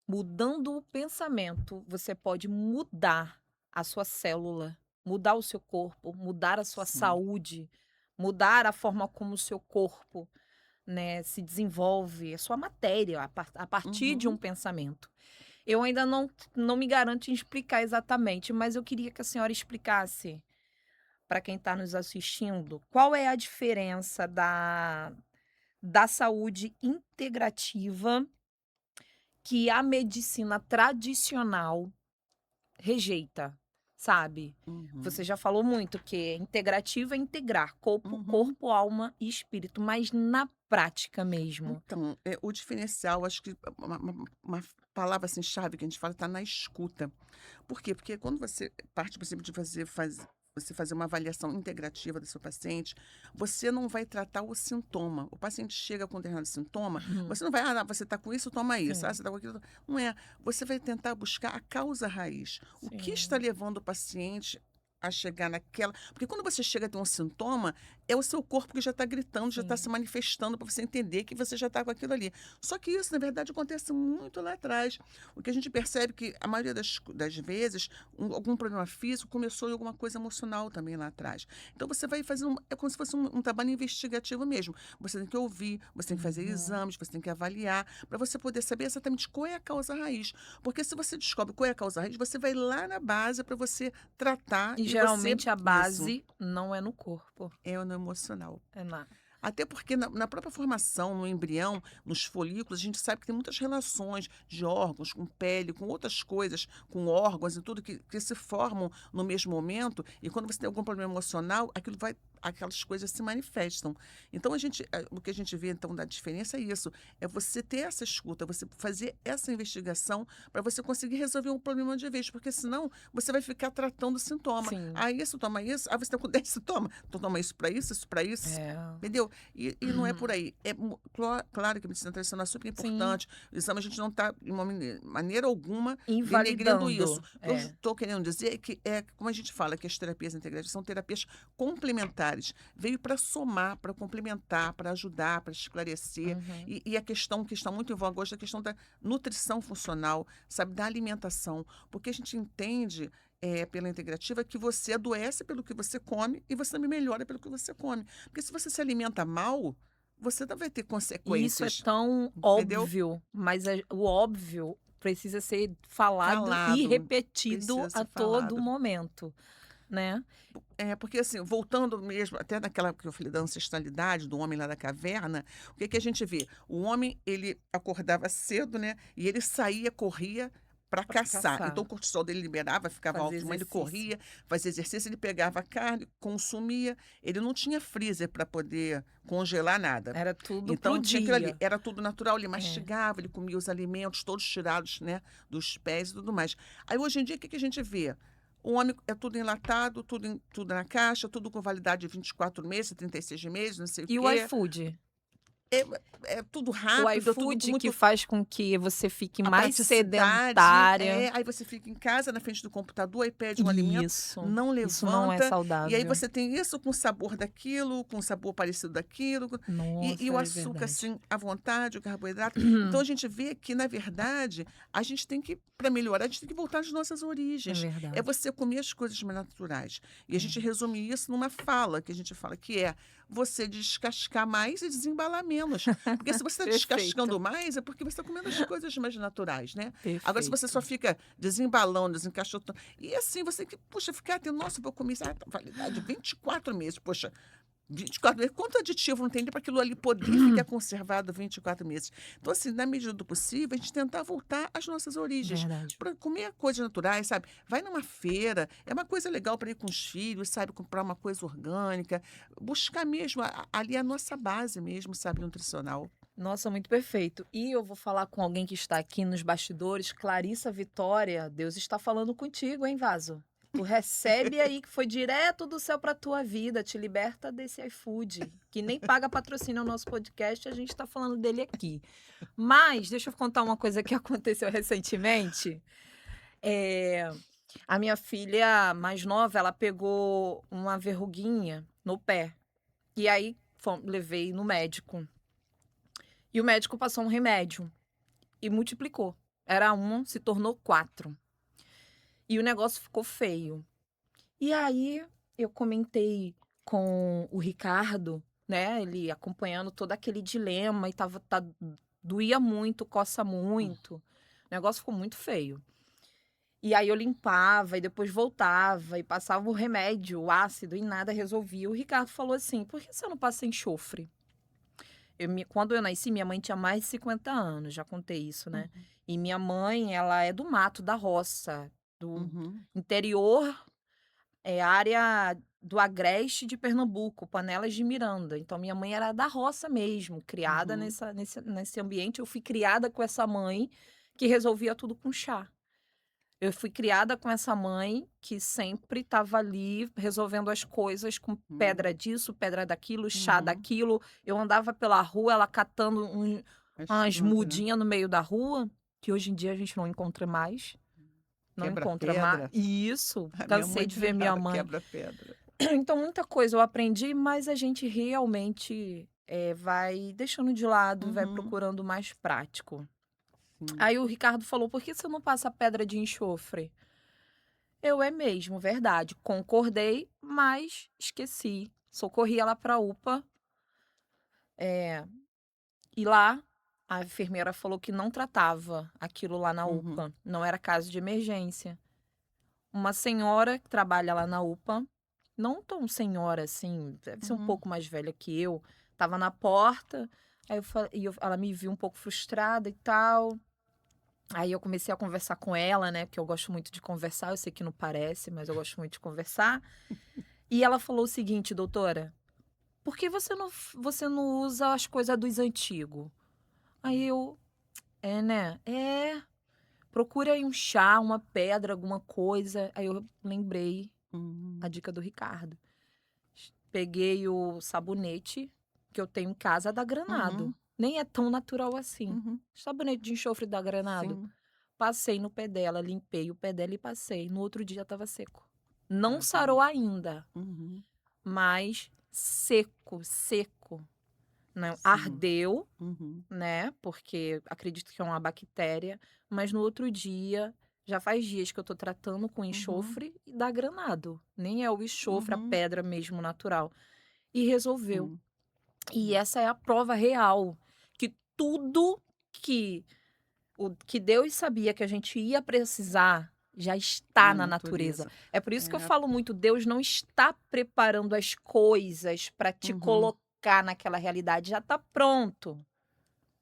mudando o pensamento, você pode mudar a sua célula, mudar o seu corpo, mudar a sua Sim. saúde, mudar a forma como o seu corpo, né, se desenvolve, a sua matéria, a partir de um Uhum. pensamento. Eu ainda não me garanto em explicar exatamente, mas eu queria que a senhora explicasse para quem está nos assistindo, qual é a diferença da saúde integrativa que a medicina tradicional rejeita, sabe. Você Uhum. já falou muito que integrativo é integrar Uhum. corpo, alma e espírito, mas na prática mesmo. Então, o diferencial, acho que uma palavra, assim, chave que a gente fala, está na escuta. Por quê? Porque quando você parte do princípio de você fazer uma avaliação integrativa do seu paciente, você não vai tratar o sintoma. O paciente chega com um determinado sintoma, Uhum. você não vai: "Ah, você está com isso, toma isso. Ah, Sim, você está com aquilo". Não é. Você vai tentar buscar a causa raiz. O que está sim. levando o paciente a chegar naquela porque quando você chega a ter um sintoma, é o seu corpo que já está gritando, já está Sim. se manifestando para você entender que você já está com aquilo ali. Só que isso, na verdade, acontece muito lá atrás. O que a gente percebe que a maioria das vezes, algum problema físico começou em alguma coisa emocional também lá atrás. Então você vai fazer é como se fosse um trabalho investigativo mesmo. Você tem que ouvir, você tem que fazer Uhum. exames, você tem que avaliar, para você poder saber exatamente qual é a causa raiz. Porque se você descobre qual é a causa raiz, você vai lá na base para você tratar E e você. geralmente a Isso. base não é no corpo, É no emocional. é na Até porque na própria formação, no embrião, nos folículos, a gente sabe que tem muitas relações de órgãos com pele, com outras coisas, com órgãos e tudo que se formam no mesmo momento, e quando você tem algum problema emocional, aquelas coisas se manifestam. Então o que a gente vê então da diferença é isso, é você ter essa escuta, você fazer essa investigação para você conseguir resolver um problema de vez, porque senão você vai ficar tratando o sintoma. sim. Ah, isso, toma isso. Ah, você está com 10 sintomas. Então toma isso para isso, isso para isso. É. Entendeu? E não é por aí. Claro que a medicina tradicional é super Sim, importante. O exame a gente não está, de uma maneira alguma, denegrindo isso. invalidando. O que eu É. estou querendo dizer é que, como a gente fala, que as terapias integrativas são terapias complementares. Veio para somar, para complementar, para ajudar, para esclarecer. Uhum. E a questão que está muito em voga hoje é a questão da nutrição funcional, sabe, da alimentação. Porque a gente entende pela integrativa que você adoece pelo que você come e você também melhora pelo que você come. Porque se você se alimenta mal, você não vai ter E isso é consequências, tão entendeu? óbvio, mas o óbvio precisa ser falado e Falado, repetido precisa a ser todo falado. momento, né. Porque assim, voltando mesmo até naquela que eu falei da ancestralidade, do homem lá da caverna, o que que a gente vê? O homem, ele acordava cedo, né, e ele saía, corria para Pra caçar. Então o caçar, cortisol dele liberava, ficava fazer alto demais, ele exercício. corria, fazia exercício, ele pegava a carne, consumia. Ele não tinha freezer para poder congelar nada. Era tudo pro Então tinha aquilo ali, dia. era tudo natural, ele É. mastigava, ele comia os alimentos todos tirados, né, dos pés e tudo mais. Aí hoje em dia o que que a gente vê? O homem é tudo enlatado, tudo na caixa, tudo com validade de 24 meses, 36 meses, não sei o E o quê. iFood? É é tudo O rápido, é tudo com iFood que muito. faz com que você fique A mais praticidade, sedentária. aí você fica em casa, na frente do computador, aí pede um alimento, Isso, não isso não é levanta, e aí saudável. você tem isso com sabor daquilo, com sabor parecido daquilo, e Nossa, o é açúcar, verdade. assim, à vontade, o carboidrato. Então a gente vê que, na verdade, a gente tem que, para melhorar, a gente tem que voltar às nossas É origens. É verdade. você comer as coisas mais naturais. E a gente É. resume isso numa fala, que a gente fala que é você descascar mais e desembalar menos. Porque se você está Perfeito, descascando mais, é porque você está comendo as coisas mais naturais, né? Agora, se você perfeito. só fica desembalando, desencaixotando, e assim, você que, puxa, ficar tendo, nossa, vou comer isso, validade 24 meses, poxa, 24 meses, quanto aditivo não tem para aquilo ali poder ficar conservado 24 meses? Então, assim, na medida do possível, a gente tentar voltar às nossas origens, Verdade. para comer coisas naturais, sabe? Vai numa feira, é uma coisa legal para ir com os filhos, sabe? Comprar uma coisa orgânica, buscar mesmo ali a nossa base mesmo, sabe? Nutricional. Nossa, muito perfeito. E eu vou falar com alguém que está aqui nos bastidores, Clarissa Vitória, Deus está falando contigo, hein, Vaso? Tu recebe aí que foi direto do céu para tua vida, te liberta desse iFood, que nem paga patrocínio ao nosso podcast, a gente está falando dele aqui. Mas deixa eu contar uma coisa que aconteceu recentemente. Eh, a minha filha mais nova, ela pegou uma verruguinha no pé. E aí levei no médico. E o médico passou um remédio e multiplicou. Era um, se tornou 4. E o negócio ficou feio. E aí eu comentei com o Ricardo, né? Ele acompanhando todo aquele dilema e doía muito, coça muito. O negócio ficou muito feio. E aí eu limpava e depois voltava e passava o remédio, o ácido, e nada resolvia. O Ricardo falou assim: por que você não passa enxofre? Quando eu nasci, minha mãe tinha mais de 50 anos, já contei isso, né? Uhum, E minha mãe, ela é do mato, da roça, do uhum, interior, área do agreste de Pernambuco, Panelas de Miranda. Então, minha mãe era da roça mesmo, criada uhum. nesse ambiente. Eu fui criada com essa mãe que resolvia tudo com chá. Eu fui criada com essa mãe que sempre estava ali resolvendo as coisas com Hum, pedra disso, pedra daquilo, chá uhum. daquilo. Eu andava pela rua, ela catando As umas frutas, né? mudinhas no meio da rua, que hoje em dia a gente não encontra mais. Não encontra mais. Quebra-pedra. Isso, A minha cansei mãe de ver minha virava mãe. quebra-pedra. Então muita coisa eu aprendi, mas a gente realmente, vai deixando de lado e vai Uhum. procurando o mais prático. Sim. Aí o Ricardo falou: "Por que você não passa pedra de enxofre?" Eu: "É mesmo, verdade." Concordei, mas esqueci. Socorri ela pra UPA, eh, e lá a enfermeira falou que não tratava aquilo lá na Uhum. UPA, não era caso de emergência. Uma senhora que trabalha lá na UPA, não tão senhora assim, deve ser um Uhum. pouco mais velha que eu, estava na porta, aí eu fa e eu ela me viu um pouco frustrada e tal, aí eu comecei a conversar com ela, né, porque eu gosto muito de conversar, eu sei que não parece, mas eu gosto muito de conversar, e ela falou o seguinte: "Doutora, por que você não usa as coisas dos antigo?" Aí eu: "É, né? É, procura aí um chá, uma pedra, alguma coisa." Aí eu lembrei a Uhum. dica do Ricardo. Peguei o sabonete que eu tenho em casa da Granado, Uhum. nem é tão natural assim. Uhum. Sabonete de enxofre da Granado. Sim. Passei no pé dela, limpei o pé dela e passei. No outro dia estava seco. Não Tá vendo? sarou ainda, Uhum. mas seco, seco, né. Sim. Ardeu, Uhum. né, porque acredito que é uma bactéria, mas no outro dia já faz dias que eu tô tratando com Uhum. enxofre da Granado, nem é o enxofre, a Uhum. pedra mesmo natural. E resolveu. Sim. E É. essa é a prova real, que tudo que que Deus sabia que a gente ia precisar, já está Na na natureza. natureza. É por isso que eu É. falo muito, Deus não está preparando as coisas para te Uhum. colocar naquela realidade, já está pronto.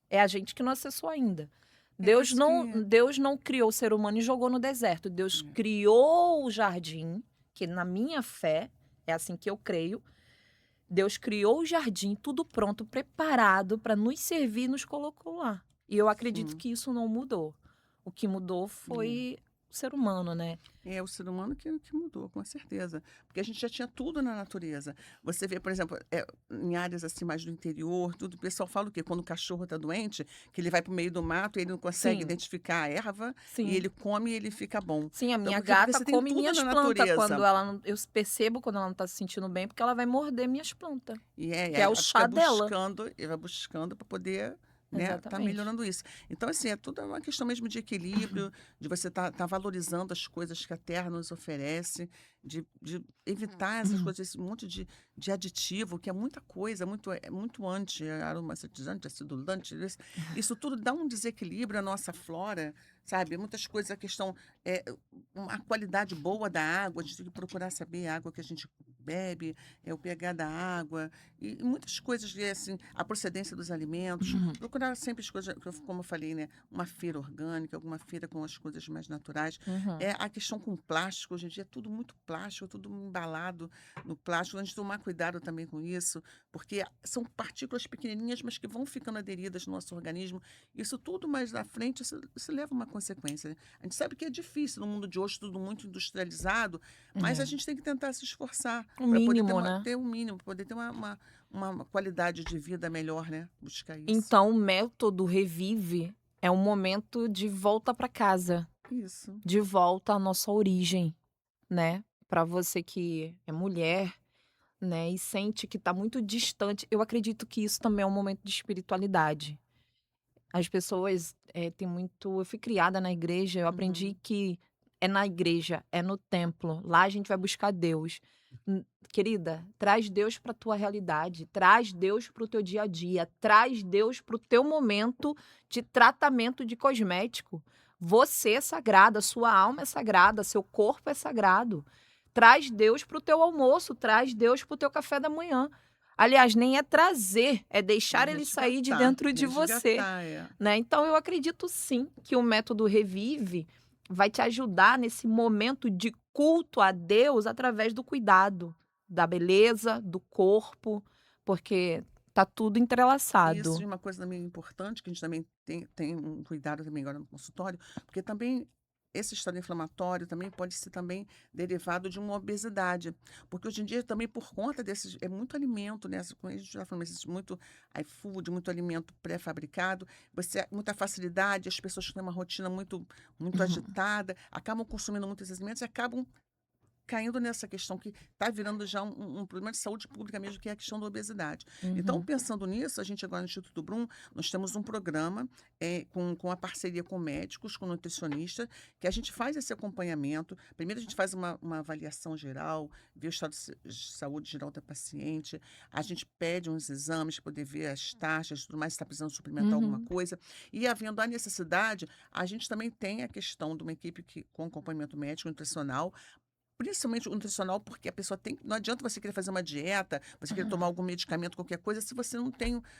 É a gente que não acessou ainda. É Deus isso não que Deus não criou o ser humano e jogou no deserto. Deus é. criou o jardim, que na minha fé, é assim que eu creio, Deus criou o jardim, tudo pronto, preparado para nos servir e nos colocou lá. E eu acredito Sim. que isso não mudou. O que mudou É. foi o ser humano, né. É o ser humano que mudou, com certeza. Porque a gente já tinha tudo na natureza. Você vê, por exemplo, em áreas assim mais do interior, tudo, o pessoal fala o quê? Quando o cachorro está doente, que ele vai para o meio do mato e ele não consegue Sim, identificar a erva, e sim. ele come e ele fica bom. Sim, a Então, minha por quê? Porque gata você tem come tudo minhas na plantas natureza. quando ela não eu percebo quando ela não tá se sentindo bem, porque ela vai morder minhas plantas, E que é o ela fica chá dela. buscando, e vai buscando para poder, né, tá Exatamente. melhorando isso. Então, assim, é tudo uma questão mesmo de equilíbrio, de você tá valorizando as coisas que a terra nos oferece, de evitar essas coisas, esse monte de aditivo, que é muita coisa, muito aromatizante, acidulante, isso tudo dá um desequilíbrio à nossa flora, sabe? Muitas coisas, a questão, é uma qualidade boa da água, a gente tem que procurar saber a água que a gente bebe, o pH da água, e muitas coisas que, assim, a procedência dos alimentos, procurar sempre as coisas, como eu falei, né, uma feira orgânica, alguma feira com as coisas mais naturais. Uhum. É a questão com plástico, hoje em dia é tudo muito plástico, tudo embalado no plástico, a gente tomar cuidado também com isso, porque são partículas pequenininhas, mas que vão ficando aderidas no nosso organismo. Isso tudo mais na frente, isso leva uma consequência, né? A gente sabe que é difícil no mundo de hoje, tudo muito industrializado, mas a É. gente tem que tentar se esforçar O para poder ter, mínimo, né. ter um mínimo, poder ter uma qualidade de vida melhor, né? Buscar isso. Então o método Revive é um momento de volta para casa, Isso. de volta à nossa origem, né. Para você que é mulher, né, e sente que tá muito distante, eu acredito que isso também é um momento de espiritualidade. As pessoas, têm muito eu fui criada na igreja, eu aprendi Uhum. que é na igreja, é no templo, lá a gente vai buscar Deus. Querida, traz Deus para tua realidade, traz Deus para o teu dia a dia, traz Deus para o teu momento de tratamento de cosmético. Você é sagrada, sua alma é sagrada, seu corpo é sagrado. Traz Deus para o teu almoço, traz Deus para o teu café da manhã. Aliás, nem é trazer, é É deixar ele sair de resgatar, dentro de você, resgatar, é. né. Então eu acredito sim que o método Revive vai te ajudar nesse momento de culto a Deus através do cuidado, da beleza, do corpo, porque tá tudo E isso entrelaçado. é uma coisa também importante, que a gente também tem um cuidado também agora no consultório, porque também esse estado inflamatório também pode ser também derivado de uma obesidade. Porque hoje em dia também por conta desses, é muito alimento, né? Como a gente já falou, esses muito iFood, muito alimento pré-fabricado, muita facilidade, as pessoas que têm uma rotina muito Uhum. agitada, acabam consumindo muitos alimentos e acabam caindo nessa questão que está virando já um problema de saúde pública mesmo, que é a questão da obesidade. Então, Uhum. pensando nisso, a gente agora no Instituto Brum, nós temos um programa com a parceria com médicos, com nutricionistas, que a gente faz esse acompanhamento. Primeiro, a gente faz uma avaliação geral, vê o estado de saúde geral da paciente, a gente pede uns exames para poder ver as taxas, tudo mais, se está precisando suplementar alguma Uhum. coisa. E havendo a necessidade, a gente também tem a questão de uma equipe com acompanhamento médico, nutricional, principalmente o nutricional, porque a pessoa tem. Não adianta você querer fazer uma dieta, você querer tomar algum medicamento, qualquer coisa, se você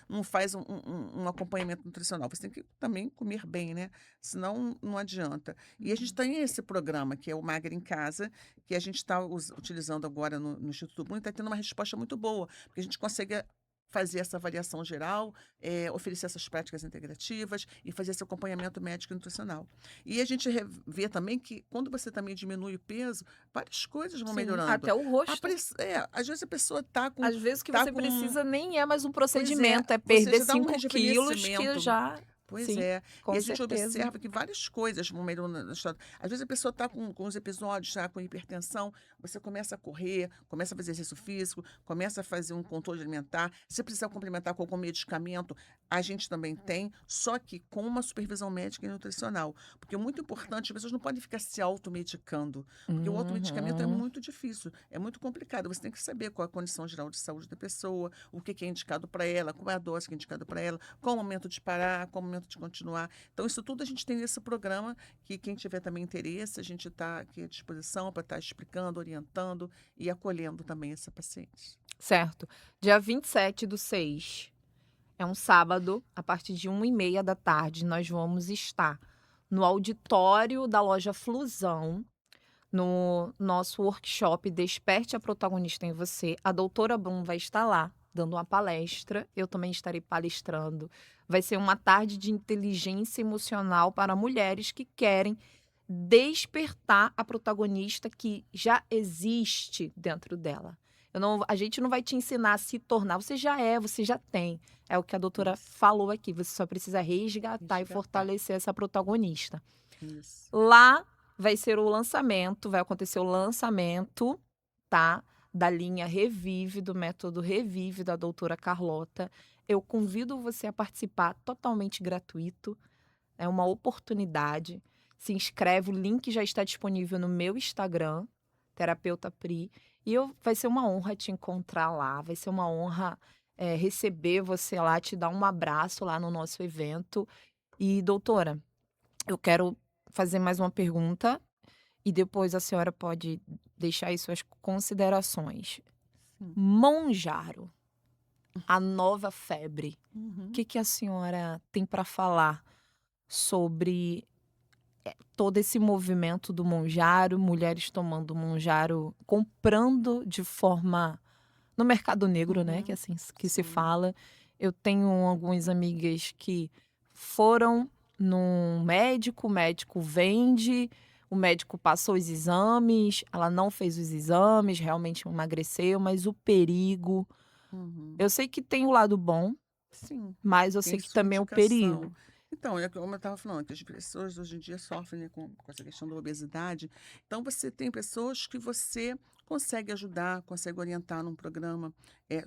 não faz um acompanhamento nutricional. Você tem que também comer bem, né? Senão não adianta. E a gente Uhum. tem esse programa, que é o Magra em Casa, que a gente está utilizando agora no Instituto Brum, e está tendo uma resposta muito boa, porque a gente consegue fazer essa avaliação geral, oferecer essas práticas integrativas e fazer esse acompanhamento médico e nutricional. E a gente vê também que quando você também diminui o peso, várias coisas vão Sim, melhorando. até o rosto. Às vezes a pessoa está com, Às vezes o que tá você com. precisa nem é mais um Pois é, procedimento, é você perder já dá um 5 quilos que rejuvenescimento. já Pois sim, é. E com a gente certeza. observa que várias coisas vão melhorando no estado. Às vezes a pessoa está com os episódios, já com hipertensão, você começa a correr, começa a fazer exercício físico, começa a fazer um controle alimentar. Se precisar complementar com algum medicamento, a gente também tem, só que com uma supervisão médica e nutricional. Porque é muito importante, as pessoas não podem ficar se automedicando, porque o automedicamento é Uhum. muito difícil, é muito complicado. Você tem que saber qual a condição geral de saúde da pessoa, o que que é indicado para ela, qual é a dose que é indicada para ela, qual o momento de parar, qual o momento de continuar. Então, isso tudo a gente tem nesse programa, que quem tiver também interesse, a gente está aqui à disposição para estar explicando, orientando e acolhendo também essa paciente. Certo. Dia 27/6, é um sábado, a partir de 13h30, nós vamos estar no auditório da loja Flusão, no nosso workshop Desperte a Protagonista em Você. A doutora Brum vai estar lá, dando uma palestra, eu também estarei palestrando. Vai ser uma tarde de inteligência emocional para mulheres que querem despertar a protagonista que já existe dentro dela. A gente não vai te ensinar a se tornar, você já é, você já tem. É o que a doutora Isso, falou aqui, você só precisa resgatar e resgatar. fortalecer essa protagonista. Isso. Lá vai acontecer o lançamento, tá, da linha Revive, do método Revive da doutora Carlota. Eu convido você a participar, totalmente gratuito, é uma oportunidade. Se inscreve, o link já está disponível no meu Instagram, Terapeuta Pri, e vai ser uma honra te encontrar lá, vai ser uma honra, receber você lá, te dar um abraço lá no nosso evento. E doutora, eu quero fazer mais uma pergunta e depois a senhora pode deixar aí suas considerações. Sim. Monjaro, a nova febre. O Uhum. que a senhora tem para falar sobre todo esse movimento do Monjaro, mulheres tomando Monjaro, comprando de forma no mercado negro, né, que Uhum. assim que se Sim. fala. Eu tenho algumas amigas que foram num médico, o médico vende, o médico passou os exames, ela não fez os exames, realmente emagreceu, mas o perigo, Uhum. eu sei que tem o lado bom, Sim, mas eu tem sei que sua também é o indicação. perigo. Então, é como eu estava falando, que as pessoas hoje em dia sofrem, né, com essa questão da obesidade. Então, você tem pessoas que você consegue ajudar, consegue orientar num programa,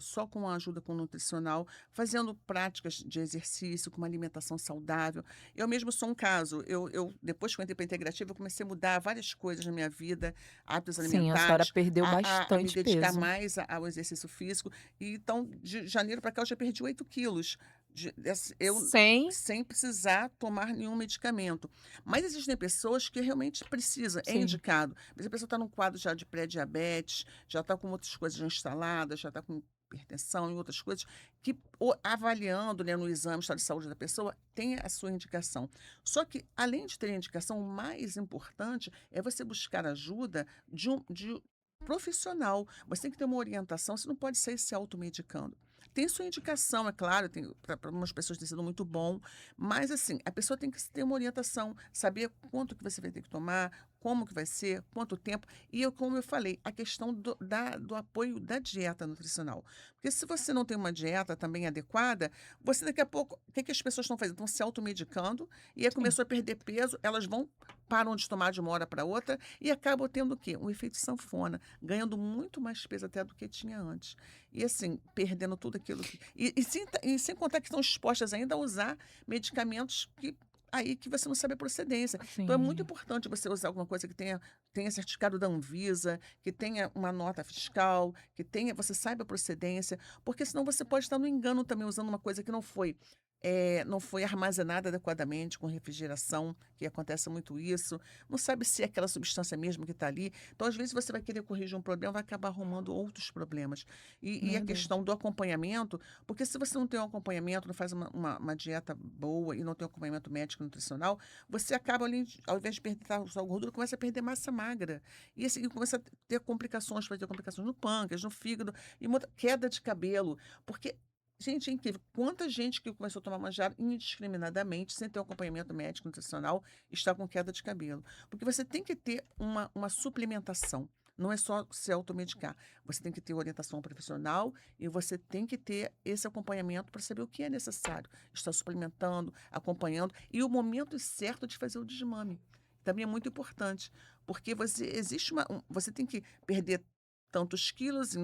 só com a ajuda com o nutricional, fazendo práticas de exercício, com uma alimentação saudável. Eu mesmo sou um caso. Depois que eu entrei para a integrativa, eu comecei a mudar várias coisas na minha vida, hábitos Sim, a senhora alimentares, perdeu a me bastante dedicar peso. mais ao exercício físico. E então, de janeiro para cá, eu já perdi 8 quilos. Eu Sem sem precisar tomar nenhum medicamento. Mas existem pessoas que realmente precisa, é sim, indicado. Mas a pessoa está num quadro já de pré-diabetes, já está com outras coisas já instaladas, já está com hipertensão e outras coisas, que avaliando, né, no exame o estado de saúde da pessoa, tem a sua indicação. Só que, além de ter a indicação, o mais importante é você buscar ajuda de profissional. Você tem que ter uma orientação, você não pode sair se automedicando. Tem sua indicação, é claro, para algumas pessoas tem sido muito bom, mas assim, a pessoa tem que ter uma orientação, saber quanto que você vai ter que tomar, como que vai ser, quanto tempo. E como eu falei, a questão do apoio da dieta nutricional. Porque se você não tem uma dieta também adequada, você daqui a pouco, o que que as pessoas estão fazendo? Estão se automedicando e aí Sim. começou a perder peso, elas param de tomar de uma hora para outra e acabam tendo o quê? Um efeito sanfona, ganhando muito mais peso até do que tinha antes. E assim, perdendo tudo aquilo que. E sem contar que estão expostas ainda a usar medicamentos que você não sabe a procedência. Então é muito Sim. importante você usar alguma coisa que tenha certificado da Anvisa, que tenha uma nota fiscal, você saiba a procedência, porque senão você pode estar no engano também usando uma coisa que não foi armazenada adequadamente com refrigeração, que acontece muito isso, não sabe se é aquela substância mesmo que está ali. Então, às vezes, você vai querer corrigir um problema, vai acabar arrumando outros problemas. E a Verdade. questão do acompanhamento, porque se você não tem um acompanhamento, não faz uma dieta boa e não tem um acompanhamento médico e nutricional, você acaba ali, ao invés de perder sua gordura, começa a perder massa magra. E assim, começa a ter complicações, vai ter complicações no pâncreas, no fígado, e queda de cabelo. Porque gente, é incrível. Quanta gente que começou a tomar manjar indiscriminadamente, sem ter um acompanhamento médico nutricional, está com queda de cabelo. Porque você tem que ter uma suplementação. Não é só se automedicar. Você tem que ter orientação profissional e você tem que ter esse acompanhamento para saber o que é necessário. Estar suplementando, acompanhando e o momento certo de fazer o desmame. Também é muito importante, porque você tem que perder tantos quilos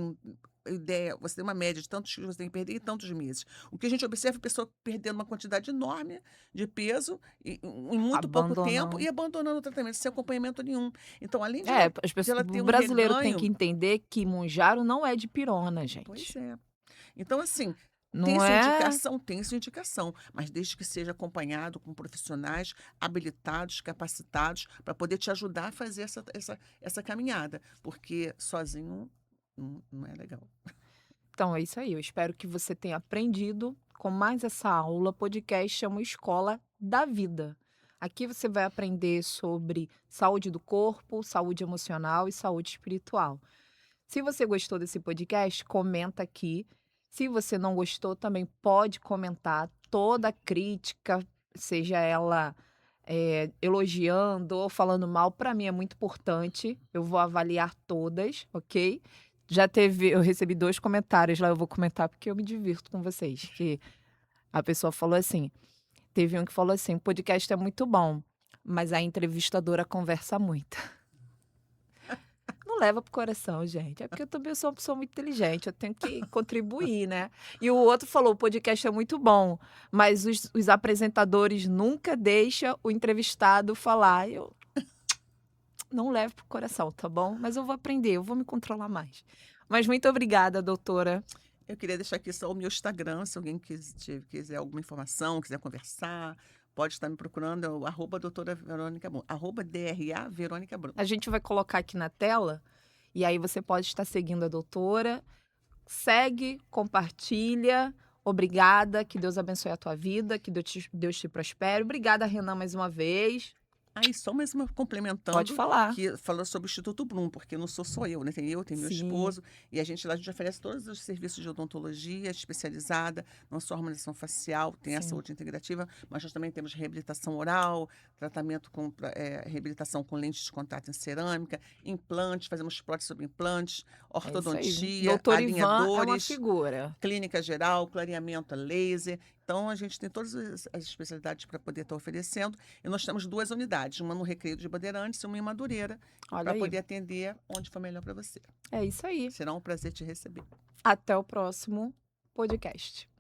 ideia, você tem uma média de tantos quilos que você tem que perder em tantos meses. O que a gente observa é a pessoa perdendo uma quantidade enorme de peso em muito pouco tempo Abandonando. e abandonando o tratamento sem acompanhamento nenhum. Então, além de É, ela, as de pessoas ela ter o um brasileiro tem que reganho, entender que Monjaro não é de pirona, pois gente. é. Então, assim, tem Não sua é indicação, tem sua indicação, mas desde que seja acompanhado com profissionais habilitados, capacitados, para poder te ajudar a fazer essa caminhada, porque sozinho não é legal. então é isso aí, eu espero que você tenha aprendido com mais essa aula. Podcast é uma escola da vida. Aqui você vai aprender sobre saúde do corpo, saúde emocional e saúde espiritual. Se você gostou desse podcast, comenta aqui. Se você não gostou, também pode comentar. Toda crítica, seja ela elogiando ou falando mal, para mim é muito importante. Eu vou avaliar todas, ok? Eu recebi 2 comentários lá, eu vou comentar porque eu me divirto com vocês. Que a pessoa falou assim, teve um que falou assim: "O podcast é muito bom, mas a entrevistadora conversa muito". Não leva pro coração, gente. É porque eu também sou uma pessoa muito inteligente, eu tenho que contribuir, né. E o outro falou: "O podcast é muito bom, mas os apresentadores nunca deixa o entrevistado falar". Eu não levo pro coração, tá bom? Mas eu vou aprender, eu vou me controlar mais. Mas muito obrigada, doutora. Eu queria deixar aqui só o meu Instagram, se alguém quiser alguma informação, quiser conversar, pode estar me procurando, é o arroba doutora Verônica Brum, arroba DRA Verônica Brum. A gente vai colocar aqui na tela, e aí você pode estar seguindo a doutora. Segue, compartilha. Obrigada, que Deus abençoe a tua vida, que Deus te prospere. Obrigada, Renan, mais uma vez. Aí, só mais uma Pode complementando, falar. que falou sobre o Instituto Brum, porque não sou só eu, né? Tem meu Sim, esposo, e a gente oferece todos os serviços de odontologia especializada, não só harmonização facial, tem a sim. saúde integrativa, mas nós também temos reabilitação oral, tratamento reabilitação com lentes de contato em cerâmica, implantes, fazemos prótese sobre implantes, É isso aí. ortodontia, Doutor Ivan é uma alinhadores, figura. clínica geral, clareamento a laser. Então, a gente tem todas as especialidades para poder estar oferecendo. E nós temos 2 unidades, uma no Recreio de Bandeirantes e uma em Madureira, Olha para aí. poder atender onde for melhor para você. É isso aí. Será um prazer te receber. Até o próximo podcast.